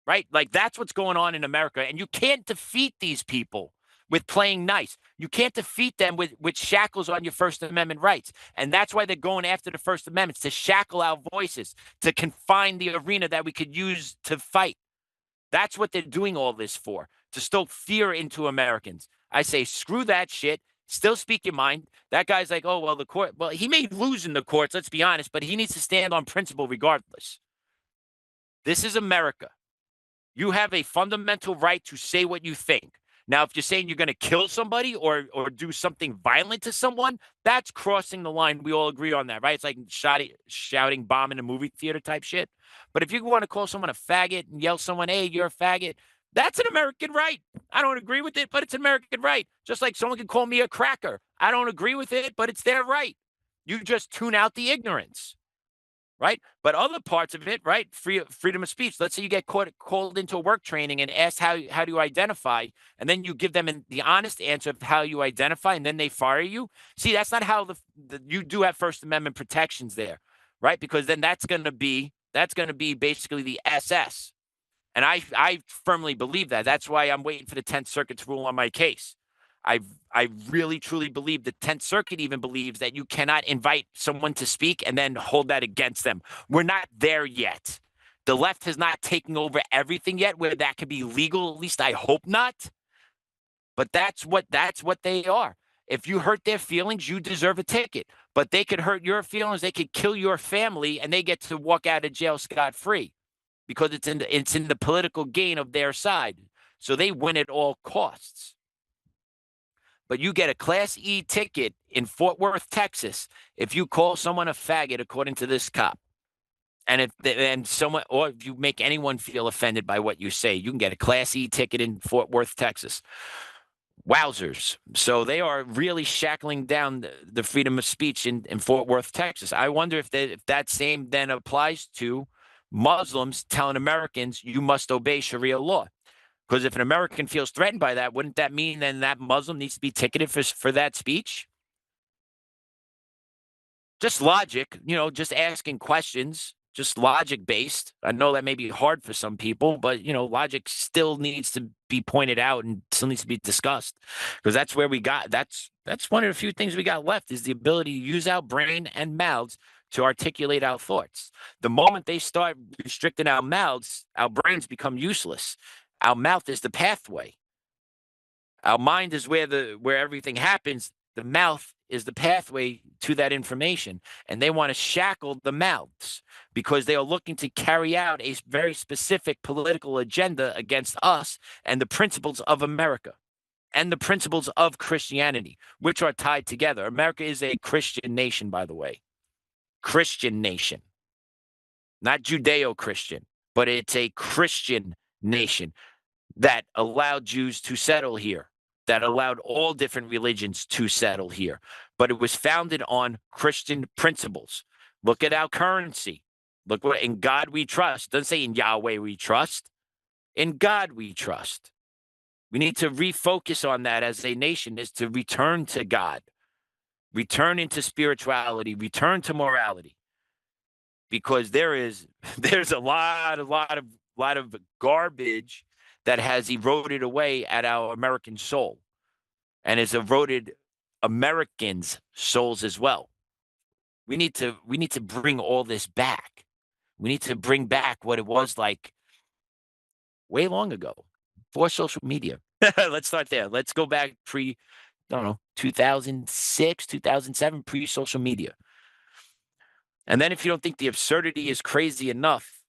right? Like that's what's going on in America. And you can't defeat these people with playing nice. You can't defeat them with shackles on your First Amendment rights. And that's why they're going after the First Amendment, to shackle our voices, to confine the arena that we could use to fight. That's what they're doing all this for, to stoke fear into Americans. I say, screw that shit. Still speak your mind. That guy's like, oh, well, the court, well, he may lose in the courts, let's be honest, but he needs to stand on principle regardless. This is America. You have a fundamental right to say what you think. Now, if you're saying you're going to kill somebody or do something violent to someone, that's crossing the line. We all agree on that, right? It's like shouting bomb in a movie theater type shit. But if you want to call someone a faggot and yell someone, hey, you're a faggot, that's an American right. I don't agree with it, but it's an American right. Just like someone can call me a cracker. I don't agree with it, but it's their right. You just tune out the ignorance. Right? But other parts of it, right? Freedom of speech. Let's say you get called into a work training and asked how do you identify, and then you give them the honest answer of how you identify, and then they fire you. See, that's not how you do have First Amendment protections there, right? Because then that's going to be basically the SS. And I firmly believe that. That's why I'm waiting for the 10th Circuit to rule on my case. I really, truly believe the 10th Circuit even believes that you cannot invite someone to speak and then hold that against them. We're not there yet. The left has not taken over everything yet where that can be legal. At least I hope not. But that's what they are. If you hurt their feelings, you deserve a ticket. But they could hurt your feelings. They could kill your family, and they get to walk out of jail scot-free because it's in the political gain of their side. So they win at all costs. But you get a Class E ticket in Fort Worth, Texas, if you call someone a faggot, according to this cop. And if you make anyone feel offended by what you say, you can get a Class E ticket in Fort Worth, Texas. Wowzers. So they are really shackling down the freedom of speech in Fort Worth, Texas. I wonder if that same then applies to Muslims telling Americans you must obey Sharia law. Because if an American feels threatened by that, wouldn't that mean then that Muslim needs to be ticketed for that speech? Just logic, just asking questions, just logic based. I know that may be hard for some people, but, logic still needs to be pointed out and still needs to be discussed. Because that's where that's one of the few things we got left is the ability to use our brain and mouths to articulate our thoughts. The moment they start restricting our mouths, our brains become useless. Our mouth is the pathway. Our mind is where everything happens. The mouth is the pathway to that information. And they want to shackle the mouths because they are looking to carry out a very specific political agenda against us and the principles of America and the principles of Christianity, which are tied together. America is a Christian nation, by the way. Christian nation. Not Judeo-Christian, but it's a Christian nation that allowed Jews to settle here, that allowed all different religions to settle here. But it was founded on Christian principles. Look at our currency. Look what in God we trust. It doesn't say in Yahweh we trust. In God we trust. We need to refocus on that as a nation, is to return to God, return into spirituality, return to morality. Because there's a lot of garbage that has eroded away at our American soul and has eroded Americans' souls as well. We need to bring all this back. We need to bring back what it was like way long ago before social media. Let's start there. Let's go back 2006, 2007, pre-social media. And then if you don't think the absurdity is crazy enough,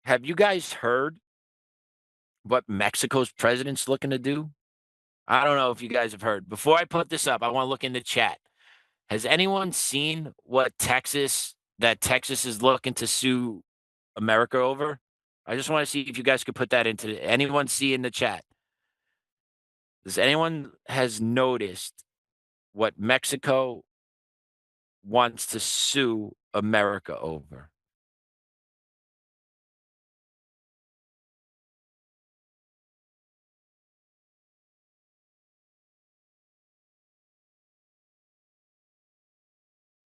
have you guys heard what Mexico's president's looking to do? I don't know if you guys have heard. Before I put this up, I want to look in the chat. Has anyone seen what Texas is looking to sue America over? I just want to see if you guys could put that into anyone see in the chat. Does anyone has noticed what Mexico wants to sue America over?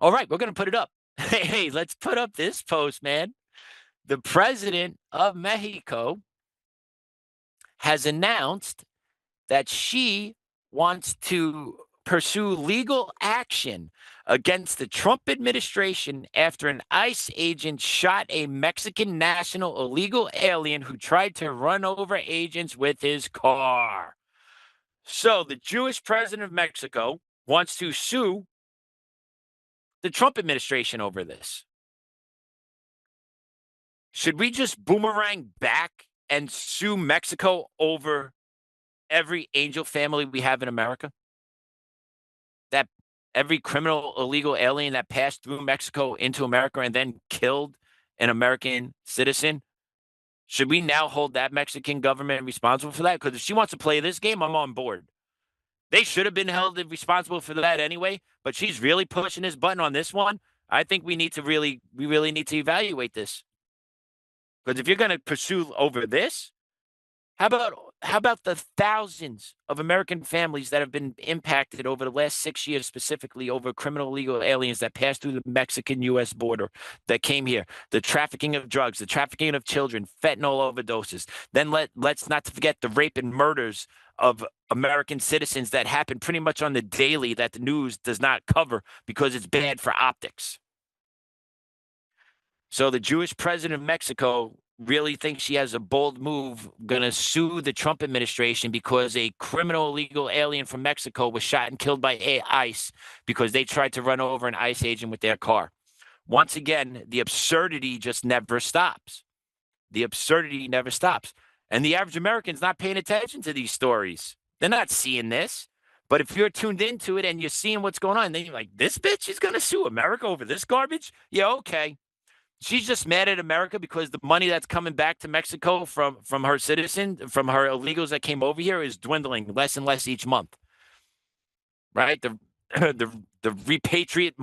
All right, we're going to put it up. Hey, let's put up this post, man. The president of Mexico has announced that she wants to pursue legal action against the Trump administration after an ICE agent shot a Mexican national illegal alien who tried to run over agents with his car. So the Jewish president of Mexico wants to sue the Trump administration over this. Should we just boomerang back and sue Mexico over every angel family we have in America? That every criminal illegal alien that passed through Mexico into America and then killed an American citizen? Should we now hold that Mexican government responsible for that? Because if she wants to play this game, I'm on board. They should have been held responsible for that anyway, but she's really pushing this button on this one. I think we really need to evaluate this. Because if you're going to pursue over this, how about the thousands of American families that have been impacted over the last 6 years, specifically over criminal illegal aliens that passed through the Mexican-U.S. border that came here, the trafficking of drugs, the trafficking of children, fentanyl overdoses. Then let's not forget the rape and murders of American citizens that happen pretty much on the daily that the news does not cover because it's bad for optics. So the Jewish president of Mexico really thinks she has a bold move, going to sue the Trump administration because a criminal illegal alien from Mexico was shot and killed by ICE because they tried to run over an ICE agent with their car. Once again, the absurdity just never stops. The absurdity never stops. And the average American's not paying attention to these stories. They're not seeing this. But if you're tuned into it and you're seeing what's going on, then you're like, this bitch is going to sue America over this garbage? Yeah, okay. She's just mad at America because the money that's coming back to Mexico from her citizen, from her illegals that came over here is dwindling less and less each month. Right? The repatriation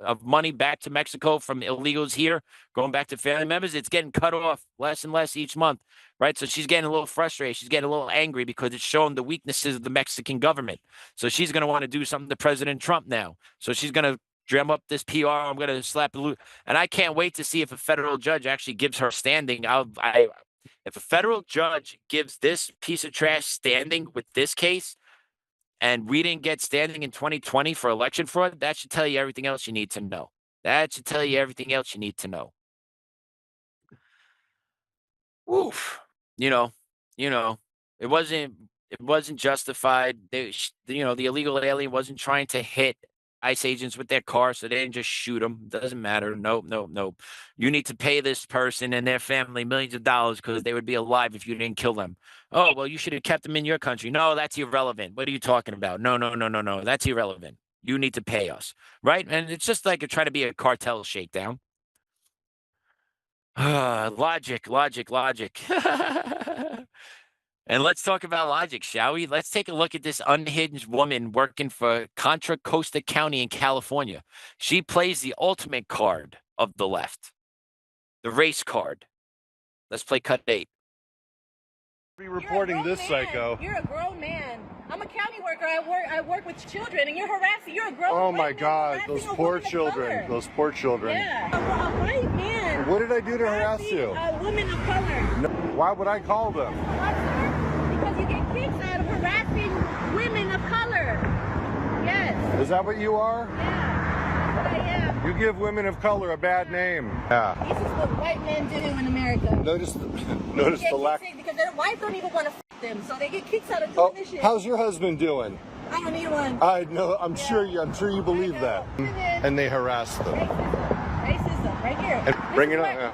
of money back to Mexico from illegals here, going back to family members, it's getting cut off less and less each month. Right? So she's getting a little frustrated. She's getting a little angry because it's showing the weaknesses of the Mexican government. So she's going to want to do something to President Trump now. So she's going to drum up this PR. I'm going to slap a loot. And I can't wait to see if a federal judge actually gives her standing. If a federal judge gives this piece of trash standing with this case, and we didn't get standing in 2020 for election fraud, that should tell you everything else you need to know. That should tell you everything else you need to know. Oof. You know, it wasn't justified. The illegal alien wasn't trying to hit ICE agents with their car, so they didn't just shoot them. Doesn't matter. Nope. You need to pay this person and their family millions of dollars because they would be alive if you didn't kill them. Oh, well, you should have kept them in your country. No, that's irrelevant. What are you talking about? No. That's irrelevant. You need to pay us, right? And it's just like trying to be a cartel shakedown. Logic. And let's talk about logic, shall we? Let's take a look at this unhinged woman working for Contra Costa County in California. She plays the ultimate card of the left, the race card. Let's play cut 8. Be reporting this psycho. You're a grown man. I'm a county worker. I work with children, and you're harassing. You're a grown man. Oh my God, those poor children. Those poor children. Yeah, a white man. What did I do to harass you? A woman of color. No. Why would I call them? Because you get kicks out of harassing women of color. Yes. Is that what you are? Yeah, that's what I am. You give women of color a bad name. Yeah. This is what white men do in America. Notice the lack. Because their wives don't even want to f them, so they get kicks out of doing this shit. How's your husband doing? I don't need one. I know. I'm sure you believe that. And they harass them. Racism, right here. And bring it on. Yeah.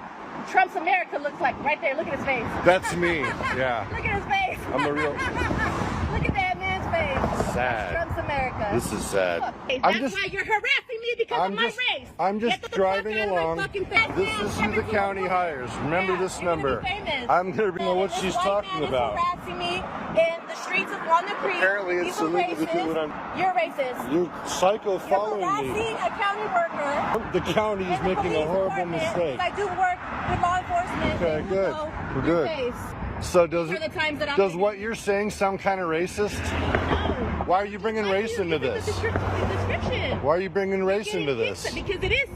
Trump's America looks like right there. Look at his face. That's me. Yeah. Look at his face. I'm the real. Look at that man's face. sad. Trump's America. This is sad. Look, that's why you're harassing me because of my race. I'm just Get the driving fuck out of my along. fucking face. This is who the county hires. Remember this number. I'm going to know what she's talking about. This harassing me in the streets of Walnut Creek. Apparently it's illegal to do what I'm... You're racist. You're psycho following You're me. harassing a county worker. The county is making a horrible mistake. I do work with law enforcement. Okay, good. We're good. So does what you're saying sound kind of racist? No. Why are you bringing race into this? Description. Why are you bringing race into this? Because it is.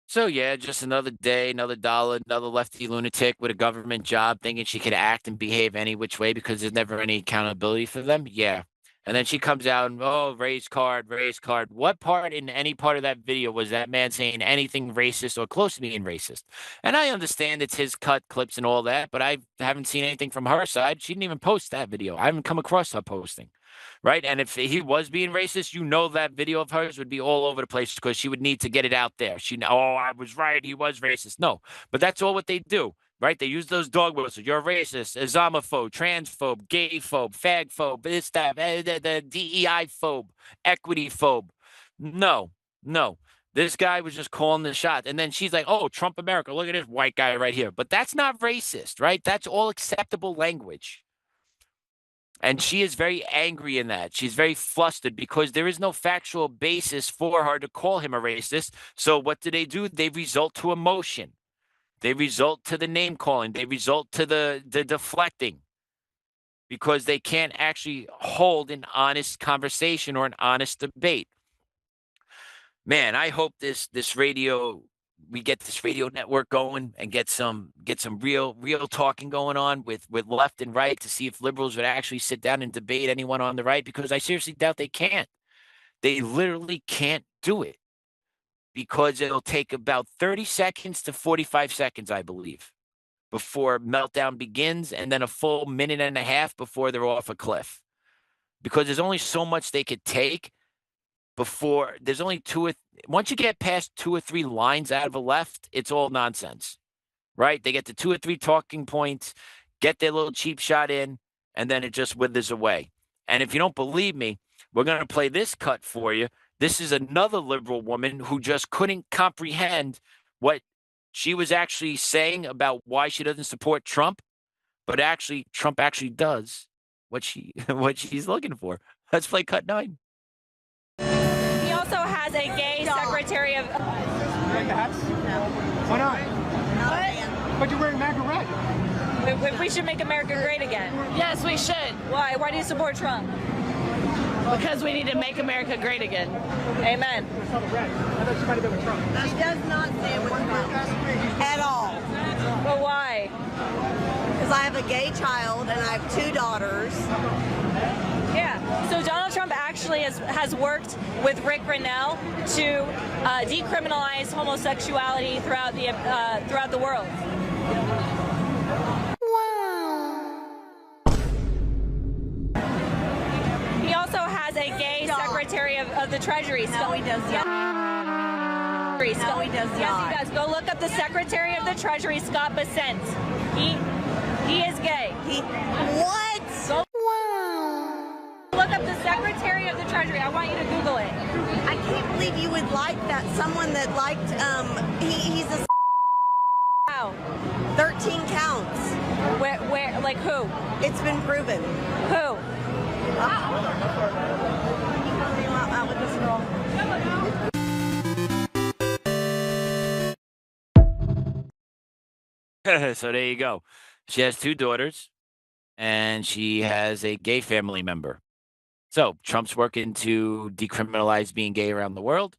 So yeah, just another day, another dollar, another lefty lunatic with a government job thinking she could act and behave any which way because there's never any accountability for them. Yeah. And then she comes out and, oh, race card, race card. What part in any part of that video was that man saying anything racist or close to being racist? And I understand it's his cut clips and all that, but I haven't seen anything from her side. She didn't even post that video. I haven't come across her posting, right? And if he was being racist, you know that video of hers would be all over the place because she would need to get it out there. Oh, I was right. He was racist. No, but that's all what they do. Right? They use those dog whistles. You're a racist, Islamophobe, transphobe, gayphobe, fagphobe, this, that, the DEI phobe, equity phobe. No. This guy was just calling the shot. And then she's like, oh, Trump America. Look at this white guy right here. But that's not racist, right? That's all acceptable language. And she is very angry in that. She's very flustered because there is no factual basis for her to call him a racist. So what do? They result to emotion. They result to the name calling. They result to the deflecting because they can't actually hold an honest conversation or an honest debate. Man, I hope we get this radio network going and get some real talking going on with left and right to see if liberals would actually sit down and debate anyone on the right, because I seriously doubt they can't. They literally can't do it. Because it'll take about 30 seconds to 45 seconds, I believe, before meltdown begins, and then a full minute and a half before they're off a cliff. Because there's only so much they could take before there's only once you get past 2 or 3 lines out of a left, it's all nonsense, right? They get the 2 or 3 talking points, get their little cheap shot in, and then it just withers away. And if you don't believe me, we're going to play this cut for you. This is another liberal woman who just couldn't comprehend what she was actually saying about why she doesn't support Trump, but actually Trump actually does what she's looking for. Let's play cut 9. He also has a gay secretary of. Why not? What? But you're wearing MAGA red. We should make America great again. Yes, we should. Why? Why do you support Trump? Because we need to make America great again. Amen. She does not stand with Trump at all. But why? Because I have a gay child and I have 2 daughters. Yeah. So Donald Trump actually has worked with Rick Grinnell to decriminalize homosexuality throughout the world. He also has a gay secretary of the Treasury. No, he does not. No, he does not. Yes, he does. Go look up the Secretary of the Treasury, Scott Bessent. He is gay. What? Go look up the Secretary of the Treasury. I want you to Google it. I can't believe you would like that. Someone that liked, he's a. Wow. 13 counts. Where, like who? It's been proven. Who? Out with this girl. So there you go. She has 2 daughters, and she has a gay family member. So Trump's working to decriminalize being gay around the world,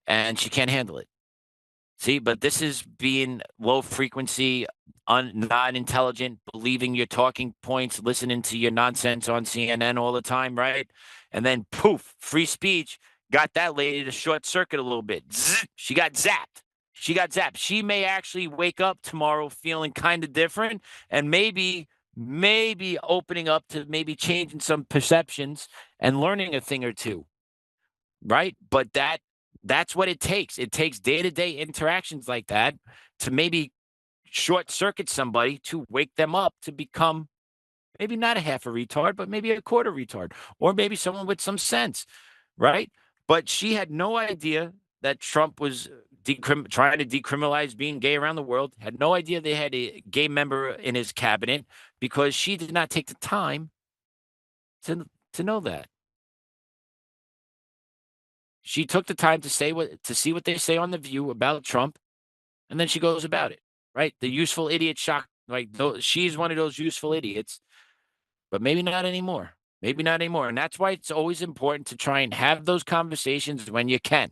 and she can't handle it. See, but this is being low frequency, not intelligent, believing your talking points, listening to your nonsense on CNN all the time, right? And then poof, free speech got that lady to short circuit a little bit. Zzz, she got zapped. She may actually wake up tomorrow feeling kind of different and maybe opening up to maybe changing some perceptions and learning a thing or two, right? But that's what it takes. It takes day-to-day interactions like that to maybe short circuit somebody to wake them up to become Maybe not a half a retard, but maybe a quarter retard, or maybe someone with some sense, right? But she had no idea that Trump was trying to decriminalize being gay around the world, had no idea they had a gay member in his cabinet because she did not take the time to know that. She took the time to see what they say on The View about Trump, and then she goes about it, right? The useful idiot shock, like she's one of those useful idiots, but maybe not anymore. Maybe not anymore. And that's why it's always important to try and have those conversations when you can.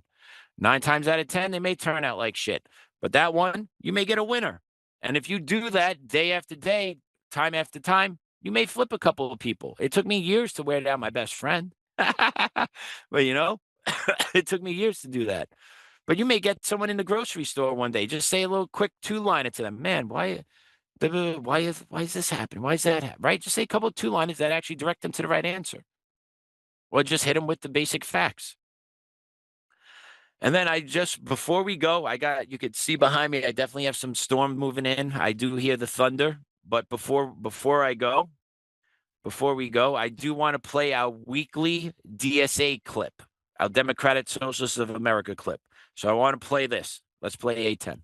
9 times out of 10, they may turn out like shit, but that one, you may get a winner. And if you do that day after day, time after time, you may flip a couple of people. It took me years to wear down my best friend. But, it took me years to do that. But you may get someone in the grocery store one day. Just say a little quick 2-liner to them. Man, why is this happening? Why is that happening? Right? Just say a couple of 2-liners that actually direct them to the right answer. Or just hit them with the basic facts. And then before we go, you could see behind me, I definitely have some storm moving in. I do hear the thunder. But before we go, I do want to play our weekly DSA clip, our Democratic Socialists of America clip. So I want to play this. Let's play A10.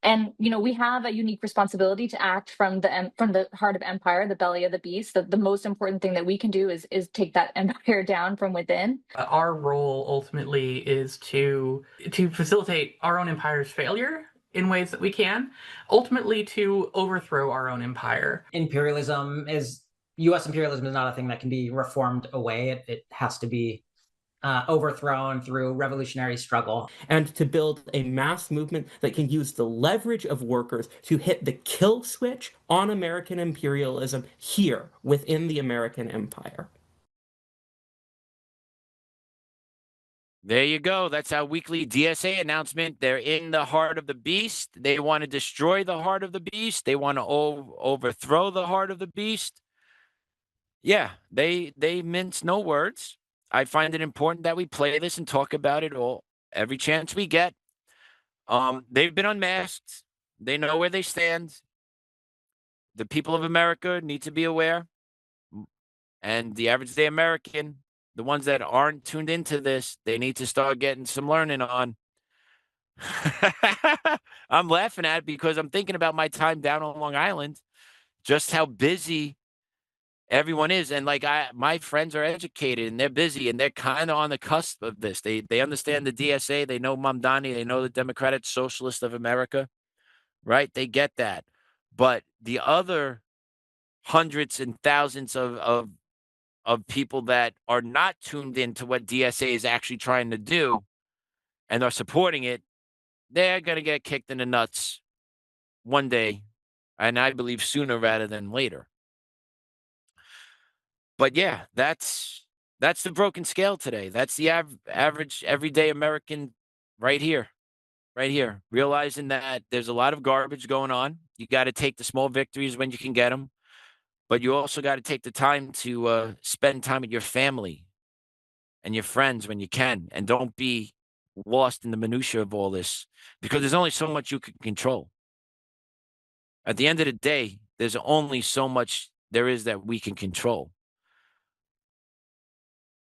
And, we have a unique responsibility to act from the heart of empire, the belly of the beast. The most important thing that we can do is take that empire down from within. Our role ultimately is to facilitate our own empire's failure in ways that we can, ultimately to overthrow our own empire. U.S. imperialism is not a thing that can be reformed away. It has to be overthrown through revolutionary struggle. And to build a mass movement that can use the leverage of workers to hit the kill switch on American imperialism here within the American empire. There you go. That's our weekly DSA announcement. They're in the heart of the beast. They want to destroy the heart of the beast. They want to overthrow the heart of the beast. Yeah, they mince no words. I find it important that we play this and talk about it all every chance we get. They've been unmasked. They know where they stand. The people of America need to be aware. And the average day American, the ones that aren't tuned into this, they need to start getting some learning on. I'm laughing at it because I'm thinking about my time down on Long Island, just how busy everyone is. And my friends are educated and they're busy and they're kind of on the cusp of this. They understand the DSA. They know Mamdani. They know the Democratic Socialist of America, right? They get that. But the other hundreds and thousands of people that are not tuned into what DSA is actually trying to do and are supporting it, they're going to get kicked in the nuts one day. And I believe sooner rather than later. But yeah, that's the broken scale today. That's the average everyday American right here, realizing that there's a lot of garbage going on. You got to take the small victories when you can get them, but you also got to take the time to spend time with your family and your friends when you can, and don't be lost in the minutia of all this, because there's only so much you can control. At the end of the day, there's only so much there is that we can control.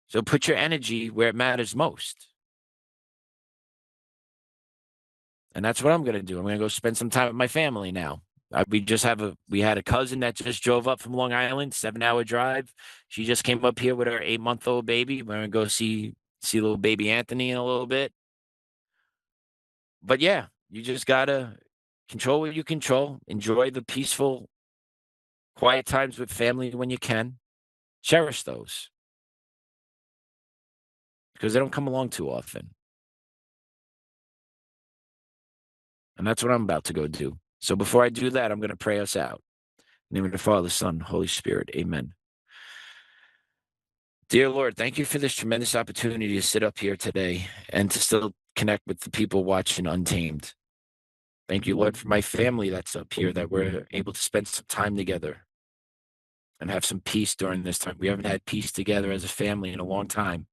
So put your energy where it matters most. And that's what I'm going to do. I'm going to go spend some time with my family now. We had a cousin that just drove up from Long Island, 7-hour drive. She just came up here with her 8-month-old baby. We're going to go see little baby Anthony in a little bit. But yeah, you just got to control what you control. Enjoy the peaceful, quiet times with family when you can. Cherish those, because they don't come along too often. And that's what I'm about to go do. So before I do that, I'm going to pray us out. In the name of the Father, Son, Holy Spirit. Amen. Dear Lord, thank you for this tremendous opportunity to sit up here today and to still connect with the people watching Untamed. Thank you, Lord, for my family that's up here, that we're able to spend some time together and have some peace during this time. We haven't had peace together as a family in a long time.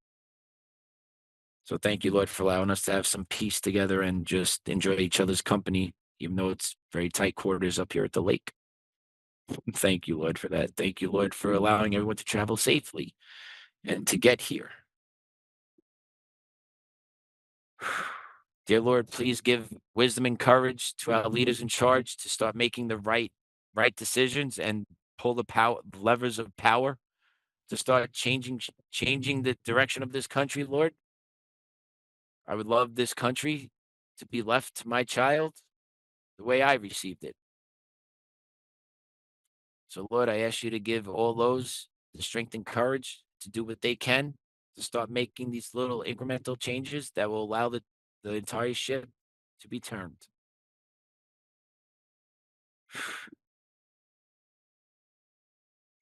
So thank you, Lord, for allowing us to have some peace together and just enjoy each other's company, even though it's very tight quarters up here at the lake. Thank you, Lord, for that. Thank you, Lord, for allowing everyone to travel safely and to get here. Dear Lord, please give wisdom and courage to our leaders in charge to start making the right decisions and pull the levers of power to start changing the direction of this country, Lord. I would love this country to be left to my child the way I received it. So, Lord, I ask you to give all those the strength and courage to do what they can to start making these little incremental changes that will allow the entire ship to be turned.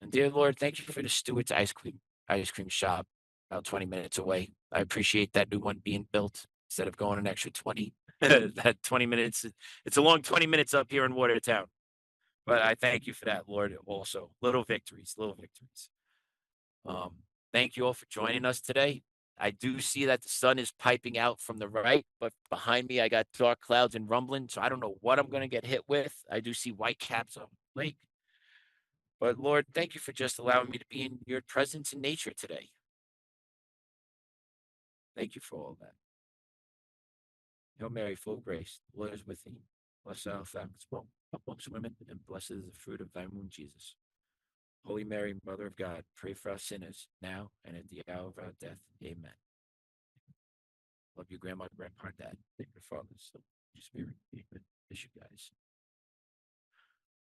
And dear Lord, thank you for the Stewart's ice cream shop about 20 minutes away. I appreciate that new one being built instead of going an extra 20. That 20 minutes, it's a long 20 minutes up here in Watertown. But I thank you for that, Lord, also. Little victories. Thank you all for joining us today. I do see that the sun is piping out from the right, but behind me, I got dark clouds and rumbling, so I don't know what I'm going to get hit with. I do see white caps on the lake. But Lord, thank you for just allowing me to be in your presence in nature today. Thank you for all that. Hail Mary, full of grace, the Lord is with thee. Blessed art thou amongst women, and blessed is the fruit of thy womb, Jesus. Holy Mary, Mother of God, pray for us sinners, now and at the hour of our death. Amen. Love you, Grandma, Grandpa, Dad, your Father, Son, your Spirit. Amen. Miss you guys.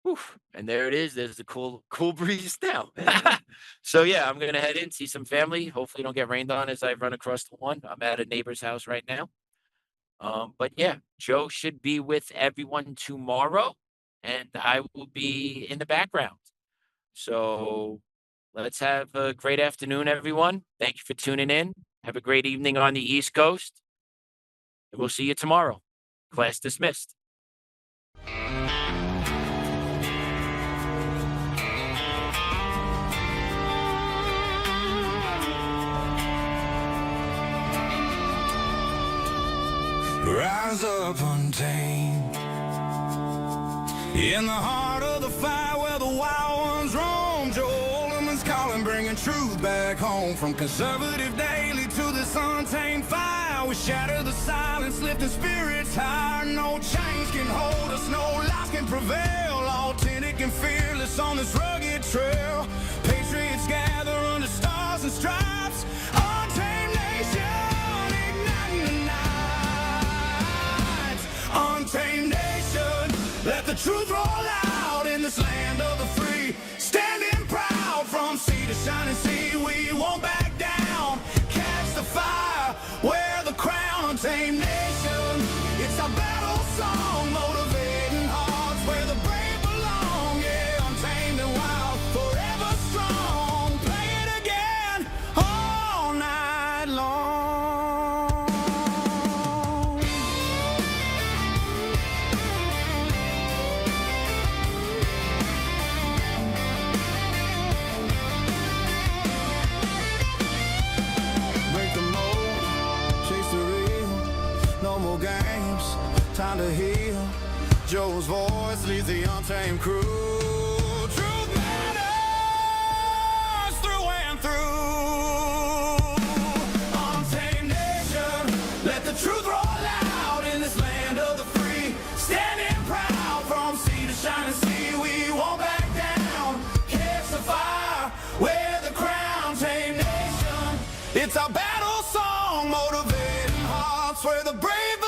Whew. And there it is. There's the cool breeze now. So yeah, I'm gonna head in, see some family. Hopefully don't get rained on as I run across the one. I'm at a neighbor's house right now. But yeah, Joe should be with everyone tomorrow, and I will be in the background. So let's have a great afternoon, everyone. Thank you for tuning in. Have a great evening on the East Coast, and we'll see you tomorrow. Class dismissed. Rise up untamed in the heart of the fire where the wild ones roam. Joe Oltmann's calling, bringing truth back home. From conservative daily to this untamed fire, we shatter the silence, lifting spirits higher. No chains can hold us, no lies can prevail. Authentic and fearless on this rugged trail. Patriots gather under stars and stripes. Untamed nation, igniting the night. Untamed nation, let the truth roll out in this land of the free. Standing proud from sea to shining sea, we won't back down. Catch the fire, wear the crown. Untamed nation, it's our battle song, motivating hearts where the brave belong. Yeah, untamed and wild, forever strong. Play it again all night long. Break the mold, chase the real, no more games, time to heal. Joe's voice leads the untamed crew. Truth matters through and through. Untamed nation, let the truth roll out in this land of the free. Standing proud from sea to shining sea, we won't back down. Catch the fire, wear the crown. Untamed nation, it's our battle song, motivating hearts where the brave